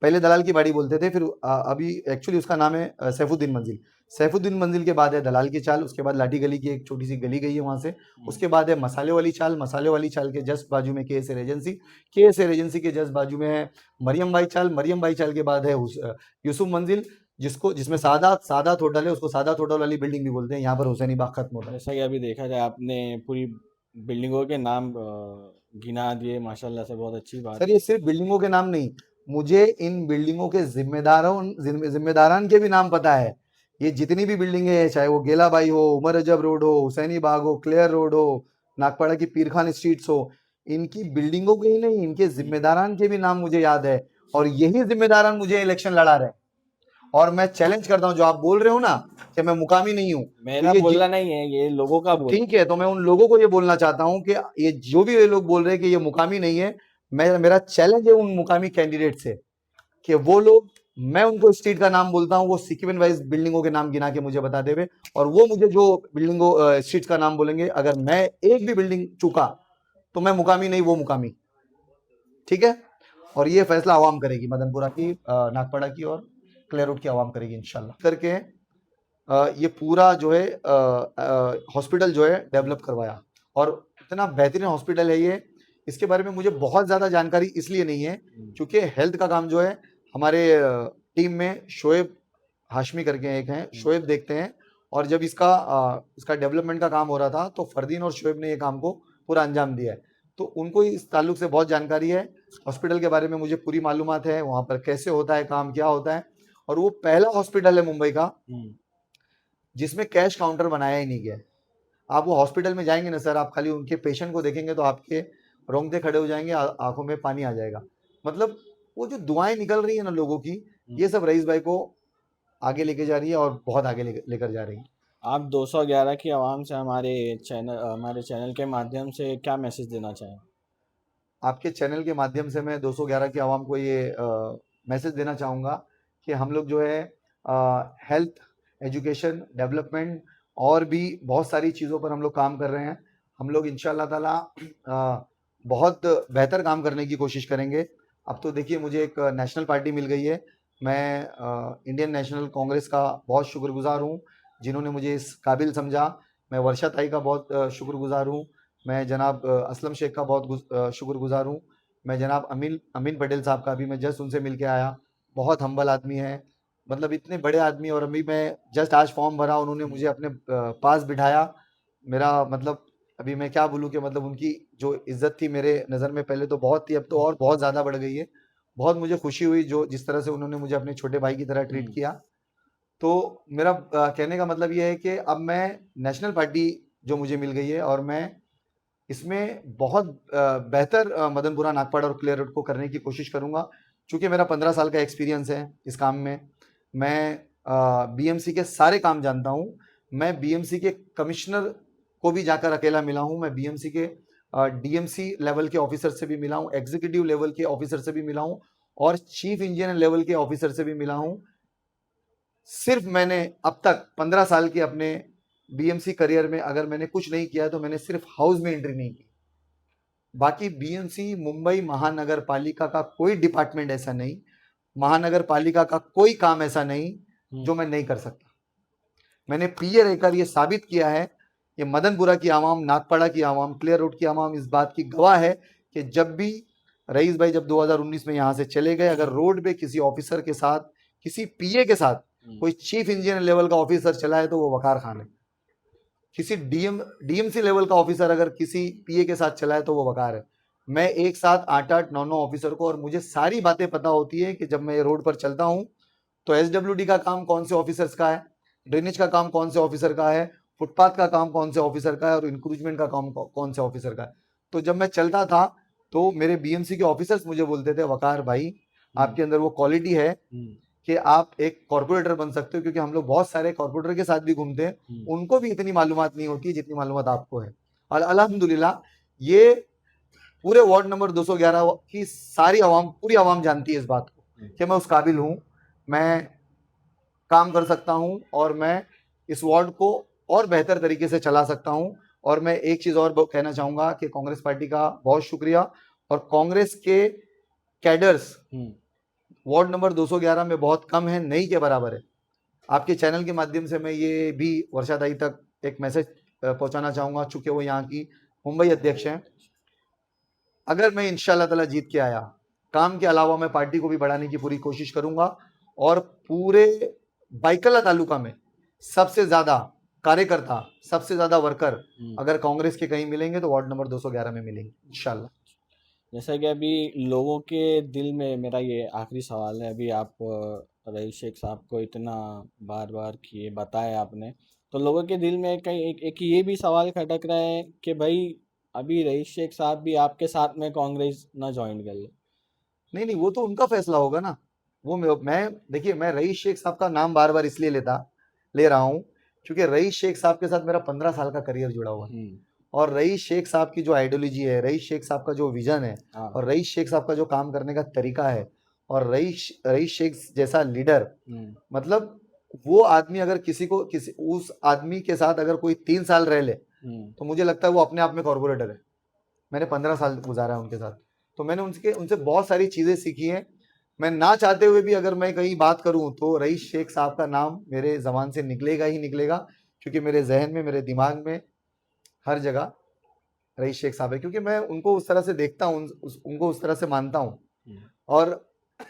पहले दलाल की बाड़ी बोलते थे, फिर अभी एक्चुअली उसका नाम है सैफुद्दीन मंजिल। सैफुद्दीन मंजिल के बाद है दलाल की चाल, उसके बाद लाठी गली की एक छोटी सी गली गई है वहाँ से, उसके बाद है मसाले वाली चाल, मसाले वाली चाल के जस्ट बाजू में के एस रेजेंसी के जस्ट बाजू में है मरियम बाई चाल, मरियम बाई चाल के बाद है यूसुफ मंजिल जिसमें सादात होटल है, उसको सादात होटल वाली बिल्डिंग भी बोलते हैं। यहाँ पर हुसैनी बाग खत्म होता है। जैसा कि अभी देखा जाए आपने पूरी बिल्डिंगों के नाम गिना दिए, माशाल्लाह से, बहुत अच्छी बात। सर ये सिर्फ बिल्डिंगों के नाम नहीं, मुझे इन बिल्डिंगों के जिम्मेदारान के भी नाम पता है। ये जितनी भी बिल्डिंगें हैं, चाहे वो गेलाबाई हो, उमर अजब रोड हो, हुसैनी बाग हो, क्लियर रोड हो, नागपाड़ा की पीरखान स्ट्रीट्स हो, इनकी बिल्डिंगों के ही नहीं, इनके जिम्मेदारान के भी नाम मुझे याद है। और यही जिम्मेदारान मुझे इलेक्शन लड़ा रहे। और मैं चैलेंज करता हूँ, जो आप बोल रहे हो ना कि मैं मुकामी नहीं हूँ, मेरा तो बोलना नहीं है, ये लोगों का बोलना। ठीक है, तो मैं उन लोगों को ये बोलना चाहता हूँ कि ये जो भी ये लोग बोल रहे हैं कि ये मुकामी नहीं है, मेरा चैलेंज है उन मुकामी कैंडिडेट से कि वो लोग, मैं उनको स्ट्रीट का नाम बोलता हूँ, वो सीक्वेंस वाइज बिल्डिंगों के नाम गिना के मुझे बता देवे, और वो मुझे जो बिल्डिंगों स्ट्रीट का नाम बोलेंगे, अगर मैं एक भी बिल्डिंग चूका तो मैं मुकामी नहीं, वो मुकामी। ठीक है, और ये फैसला आवाम करेगी, मदनपुरा की, नागपाड़ा की और क्लेरोड की आवाम करेगी इंशाल्लाह करके। ये पूरा जो है हॉस्पिटल जो है डेवलप करवाया, और इतना बेहतरीन हॉस्पिटल है ये। इसके बारे में मुझे बहुत ज़्यादा जानकारी इसलिए नहीं है क्योंकि हेल्थ का काम जो है हमारे टीम में शोएब हाशमी करके एक हैं, शोएब देखते हैं। और जब इसका डेवलपमेंट का काम हो रहा था तो फरदीन और शोएब ने ये काम को पूरा अंजाम दिया है, तो उनको इस ताल्लुक से बहुत जानकारी है। हॉस्पिटल के बारे में मुझे पूरी मालूमात है, वहाँ पर कैसे होता है काम, क्या होता है। और वो पहला हॉस्पिटल है मुंबई का जिसमें कैश काउंटर बनाया ही नहीं गया। आप वो हॉस्पिटल में जाएंगे ना सर, आप खाली उनके पेशेंट को देखेंगे तो आपके रोंगटे खड़े हो जाएंगे, आंखों में पानी आ जाएगा। मतलब वो जो दुआएं निकल रही है ना लोगों की, ये सब रईस भाई को आगे लेके जा रही है और बहुत आगे लेकर जा रही है। आप 211 की आवाम से हमारे चैनल के माध्यम से क्या मैसेज देना चाहें? आपके चैनल के माध्यम से मैं 211 की आवाम को ये मैसेज देना चाहूँगा कि हम लोग जो है हेल्थ, एजुकेशन, डेवलपमेंट और भी बहुत सारी चीज़ों पर हम लोग काम कर रहे हैं। हम लोग इंशाल्लाह ताला बहुत बेहतर काम करने की कोशिश करेंगे। अब तो देखिए मुझे एक नेशनल पार्टी मिल गई है। मैं इंडियन नेशनल कांग्रेस का बहुत शुक्रगुजार हूँ जिन्होंने मुझे इस काबिल समझा। मैं वर्षा ताई का बहुत शुक्रगुजार हूँ। मैं जनाब असलम शेख का बहुत शुक्रगुजार हूँ। मैं जनाब अमीन पटेल साहब का भी, मैं जस्ट उनसे मिल के आया। बहुत हम्बल आदमी है, मतलब इतने बड़े आदमी। और अभी मैं जस्ट आज फॉर्म भरा, उन्होंने मुझे अपने पास बिठाया। मेरा मतलब अभी मैं क्या बोलूँ कि मतलब उनकी जो इज्जत थी मेरे नज़र में पहले तो बहुत थी, अब तो और बहुत ज़्यादा बढ़ गई है। बहुत मुझे खुशी हुई जो जिस तरह से उन्होंने मुझे अपने छोटे भाई की तरह ट्रीट किया। तो मेरा कहने का मतलब ये है कि अब मैं नेशनल पार्टी जो मुझे मिल गई है और मैं इसमें बहुत बेहतर मदनपुरा, नागपाड़ा और क्लियर रोड को करने की कोशिश करूंगा। चूंकि मेरा 15 साल का एक्सपीरियंस है इस काम में, मैं बीएमसी के सारे काम जानता हूं। मैं बीएमसी के कमिश्नर को भी जाकर अकेला मिला हूं, मैं बीएमसी के डीएमसी लेवल के ऑफिसर से भी मिला हूं, एग्जीक्यूटिव लेवल के ऑफिसर से भी मिला हूं और चीफ इंजीनियर लेवल के ऑफिसर से भी मिला हूं। सिर्फ मैंने अब तक 15 साल के अपने बीएमसी करियर में अगर मैंने कुछ नहीं किया तो मैंने सिर्फ हाउस में एंट्री नहीं की। बाकी बीएमसी मुंबई महानगर पालिका का कोई डिपार्टमेंट ऐसा नहीं, महानगर पालिका का कोई काम ऐसा नहीं जो मैं नहीं कर सकता। मैंने पीए रहकर ये साबित किया है। ये मदनपुरा की आवाम, नागपाड़ा की आवाम, क्लियर रोड की आवाम इस बात की गवाह है कि जब भी रईस भाई जब 2019 में यहाँ से चले गए, अगर रोड पे किसी ऑफिसर के साथ, किसी पीए के साथ कोई चीफ इंजीनियर लेवल का ऑफिसर चला है तो वो वकार खान है। किसी डीएमसी लेवल का ऑफिसर अगर किसी पीए के साथ चला है तो वो वकार है। मैं एक साथ 8-8, 9-9 ऑफिसर को, और मुझे सारी बातें पता होती है कि जब मैं रोड पर चलता हूँ तो एसडब्ल्यूडी का काम कौन से ऑफिसर्स का है, ड्रेनेज का काम कौन से ऑफिसर का है, फुटपाथ का काम कौन से ऑफिसर का है और इंक्रूजमेंट का काम कौन से ऑफिसर का है। तो जब मैं चलता था तो मेरे बीएमसी के ऑफिसर्स मुझे बोलते थे, वकार भाई आपके अंदर वो क्वालिटी है कि आप एक कॉर्पोरेटर बन सकते हो। क्योंकि हम लोग बहुत सारे कॉर्पोरेटर के साथ भी घूमते हैं, उनको भी इतनी मालूमात नहीं होती जितनी मालूमात आपको है। और अल्हम्दुलिल्लाह ये पूरे वार्ड नंबर 211 की सारी आवाम, पूरी आवाम जानती है इस बात को कि मैं उस काबिल हूँ, मैं काम कर सकता हूँ और मैं इस वार्ड को और बेहतर तरीके से चला सकता हूँ। और मैं एक चीज़ और कहना चाहूँगा कि कांग्रेस पार्टी का बहुत शुक्रिया, और कांग्रेस के कैडर्स वार्ड नंबर 211 में बहुत कम है, नहीं के बराबर है। आपके चैनल के माध्यम से मैं ये भी वर्षादाई तक एक मैसेज पहुंचाना चाहूँगा, चूँकि वो यहाँ की मुंबई अध्यक्ष हैं। अगर मैं इंशाल्लाह ताला जीत के आया, काम के अलावा मैं पार्टी को भी बढ़ाने की पूरी कोशिश करूँगा। और पूरे बाइकला तालुका में सबसे ज़्यादा कार्यकर्ता, सबसे ज़्यादा वर्कर अगर कांग्रेस के कहीं मिलेंगे तो वार्ड नंबर 211 में मिलेंगे इंशाल्लाह। जैसा कि अभी लोगों के दिल में, मेरा ये आखिरी सवाल है, अभी आप रईस शेख साहब को इतना बार बार किए बताया आपने, तो लोगों के दिल में कहीं एक ये भी सवाल खटक रहा है कि भाई अभी रईस शेख साहब भी आपके साथ में कांग्रेस ना ज्वाइन कर ले। नहीं नहीं, वो तो उनका फैसला होगा ना। वो मैं देखिए, मैं रईस शेख साहब का नाम बार बार इसलिए ले रहा हूँ क्योंकि रईस शेख साहब के साथ मेरा 15 साल का करियर जुड़ा हुआ है। और रईस शेख साहब की जो आइडियोलॉजी है, रईस शेख साहब का जो विजन है, हाँ। और रईस शेख साहब का जो काम करने का तरीका है, और रईस शेख जैसा लीडर, मतलब वो आदमी अगर किसी उस आदमी के साथ अगर कोई 3 साल रह ले तो मुझे लगता है वो अपने आप में कॉर्पोरेटर है। मैंने 15 साल गुजारा है उनके साथ, तो मैंने उनसे बहुत सारी चीजें सीखी हैं। मैं ना चाहते हुए भी अगर मैं कहीं बात करूं तो रईस शेख साहब का नाम मेरे जबान से निकलेगा ही निकलेगा, क्योंकि मेरे जहन में, मेरे दिमाग में हर जगह रईस शेख साहब है, क्योंकि मैं उनको उस तरह से देखता हूँ, उनको उस तरह से मानता हूँ। और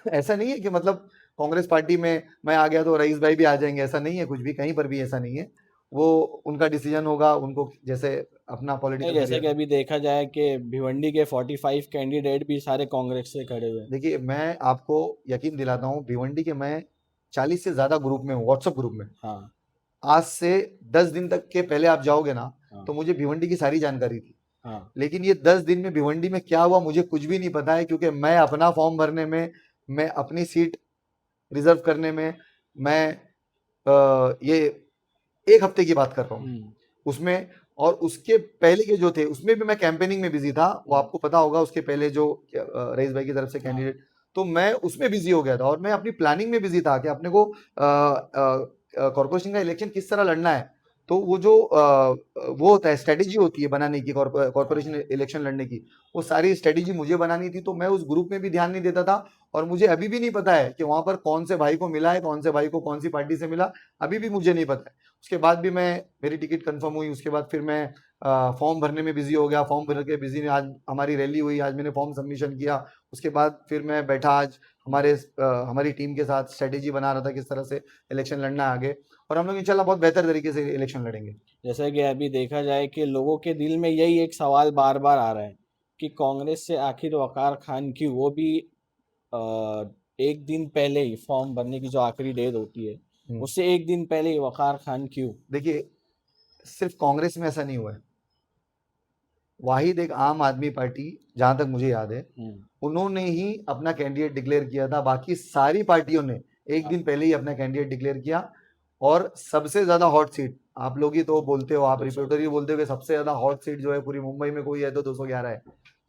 ऐसा नहीं है कि मतलब कांग्रेस पार्टी में मैं आ गया तो रईस भाई भी आ जाएंगे, ऐसा नहीं है, कुछ भी कहीं पर भी ऐसा नहीं है। वो उनका डिसीजन होगा, उनको जैसे अपना पॉलिटिकल जैसे कि अभी देखा जाए कि भिवंडी के 45 कैंडिडेट भी सारे कांग्रेस से खड़े हुए हैं। देखिए, मैं आपको यकीन दिलाता हूँ, भिवंडी के मैं 40 से ज्यादा ग्रुप में हूँ, व्हाट्सएप ग्रुप में। हाँ। आज से 10 दिन तक के पहले आप जाओगे ना, हाँ। तो मुझे भिवंडी की सारी जानकारी थी। हाँ। लेकिन ये 10 दिन में भिवंडी में क्या हुआ मुझे कुछ भी नहीं पता है, क्योंकि मैं अपना फॉर्म भरने में, मैं अपनी सीट रिजर्व करने में, मैं ये 1 हफ्ते की बात कर रहा हूँ उसमें, और उसके पहले के जो थे उसमें भी मैं कैंपेनिंग में बिजी था। वो आपको पता होगा, उसके पहले जो रईस भाई की तरफ से कैंडिडेट, तो मैं उसमें बिजी हो गया था, और मैं अपनी प्लानिंग में बिजी था कि अपने को कॉर्पोरेशन का इलेक्शन किस तरह लड़ना है। तो वो जो वो होता है, स्ट्रेटेजी होती है बनाने की, कॉर्पोरेशन इलेक्शन लड़ने की, वो सारी स्ट्रेटेजी मुझे बनानी थी। तो मैं उस ग्रुप में भी ध्यान नहीं देता था, और मुझे अभी भी नहीं पता है कि वहां पर कौन से भाई को मिला है, कौन से भाई को कौन सी पार्टी से मिला, अभी भी मुझे नहीं पता है। उसके बाद भी मेरी टिकट कंफर्म हुई, उसके बाद फिर मैं फॉर्म भरने में बिजी हो गया, फॉर्म भर के बिजी में आज हमारी रैली हुई, आज मैंने फॉर्म सबमिशन किया। उसके बाद फिर मैं बैठा आज हमारी टीम के साथ स्ट्रेटेजी बना रहा था किस तरह से इलेक्शन लड़ना है आगे, और हम लोग इंशाल्लाह बहुत बेहतर तरीके से इलेक्शन लड़ेंगे। जैसा कि अभी देखा जाए कि लोगों के दिल में यही एक सवाल बार बार आ रहा है कि कांग्रेस से आखिर वकार खान क्यों, वो भी एक दिन पहले ही फॉर्म भरने की जो आखिरी डेट होती है उससे एक दिन पहले ही वकार खान क्यों? देखिए, सिर्फ कांग्रेस में ऐसा नहीं हुआ है, वाहिद एक आम आदमी पार्टी, जहां तक मुझे याद है, उन्होंने ही अपना कैंडिडेट डिक्लेयर किया था। बाकी सारी पार्टियों ने एक दिन पहले ही अपना कैंडिडेट डिक्लेयर किया। और सबसे ज्यादा हॉट सीट, आप लोग ही तो बोलते हो, आप रिपोर्टर ही बोलते हो कि सबसे ज्यादा हॉट सीट जो है पूरी मुंबई में कोई है तो 211 है।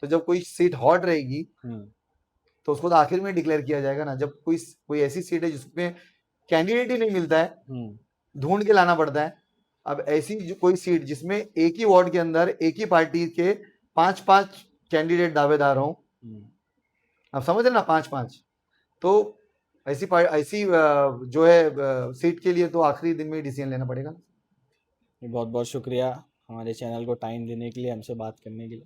तो जब कोई सीट हॉट रहेगी तो उसको तो आखिर में डिक्लेयर किया जाएगा ना। जब कोई ऐसी सीट है जिसमें कैंडिडेट ही नहीं मिलता है, ढूंढ के लाना पड़ता है। अब ऐसी कोई सीट जिसमें एक ही वार्ड के अंदर एक ही पार्टी के 5-5 कैंडिडेट दावेदार हों, आप समझ रहे ना, 5-5, तो ऐसी जो है सीट के लिए तो आखिरी दिन में डिसीजन लेना पड़ेगा। बहुत बहुत शुक्रिया हमारे चैनल को टाइम देने के लिए, हमसे बात करने के लिए।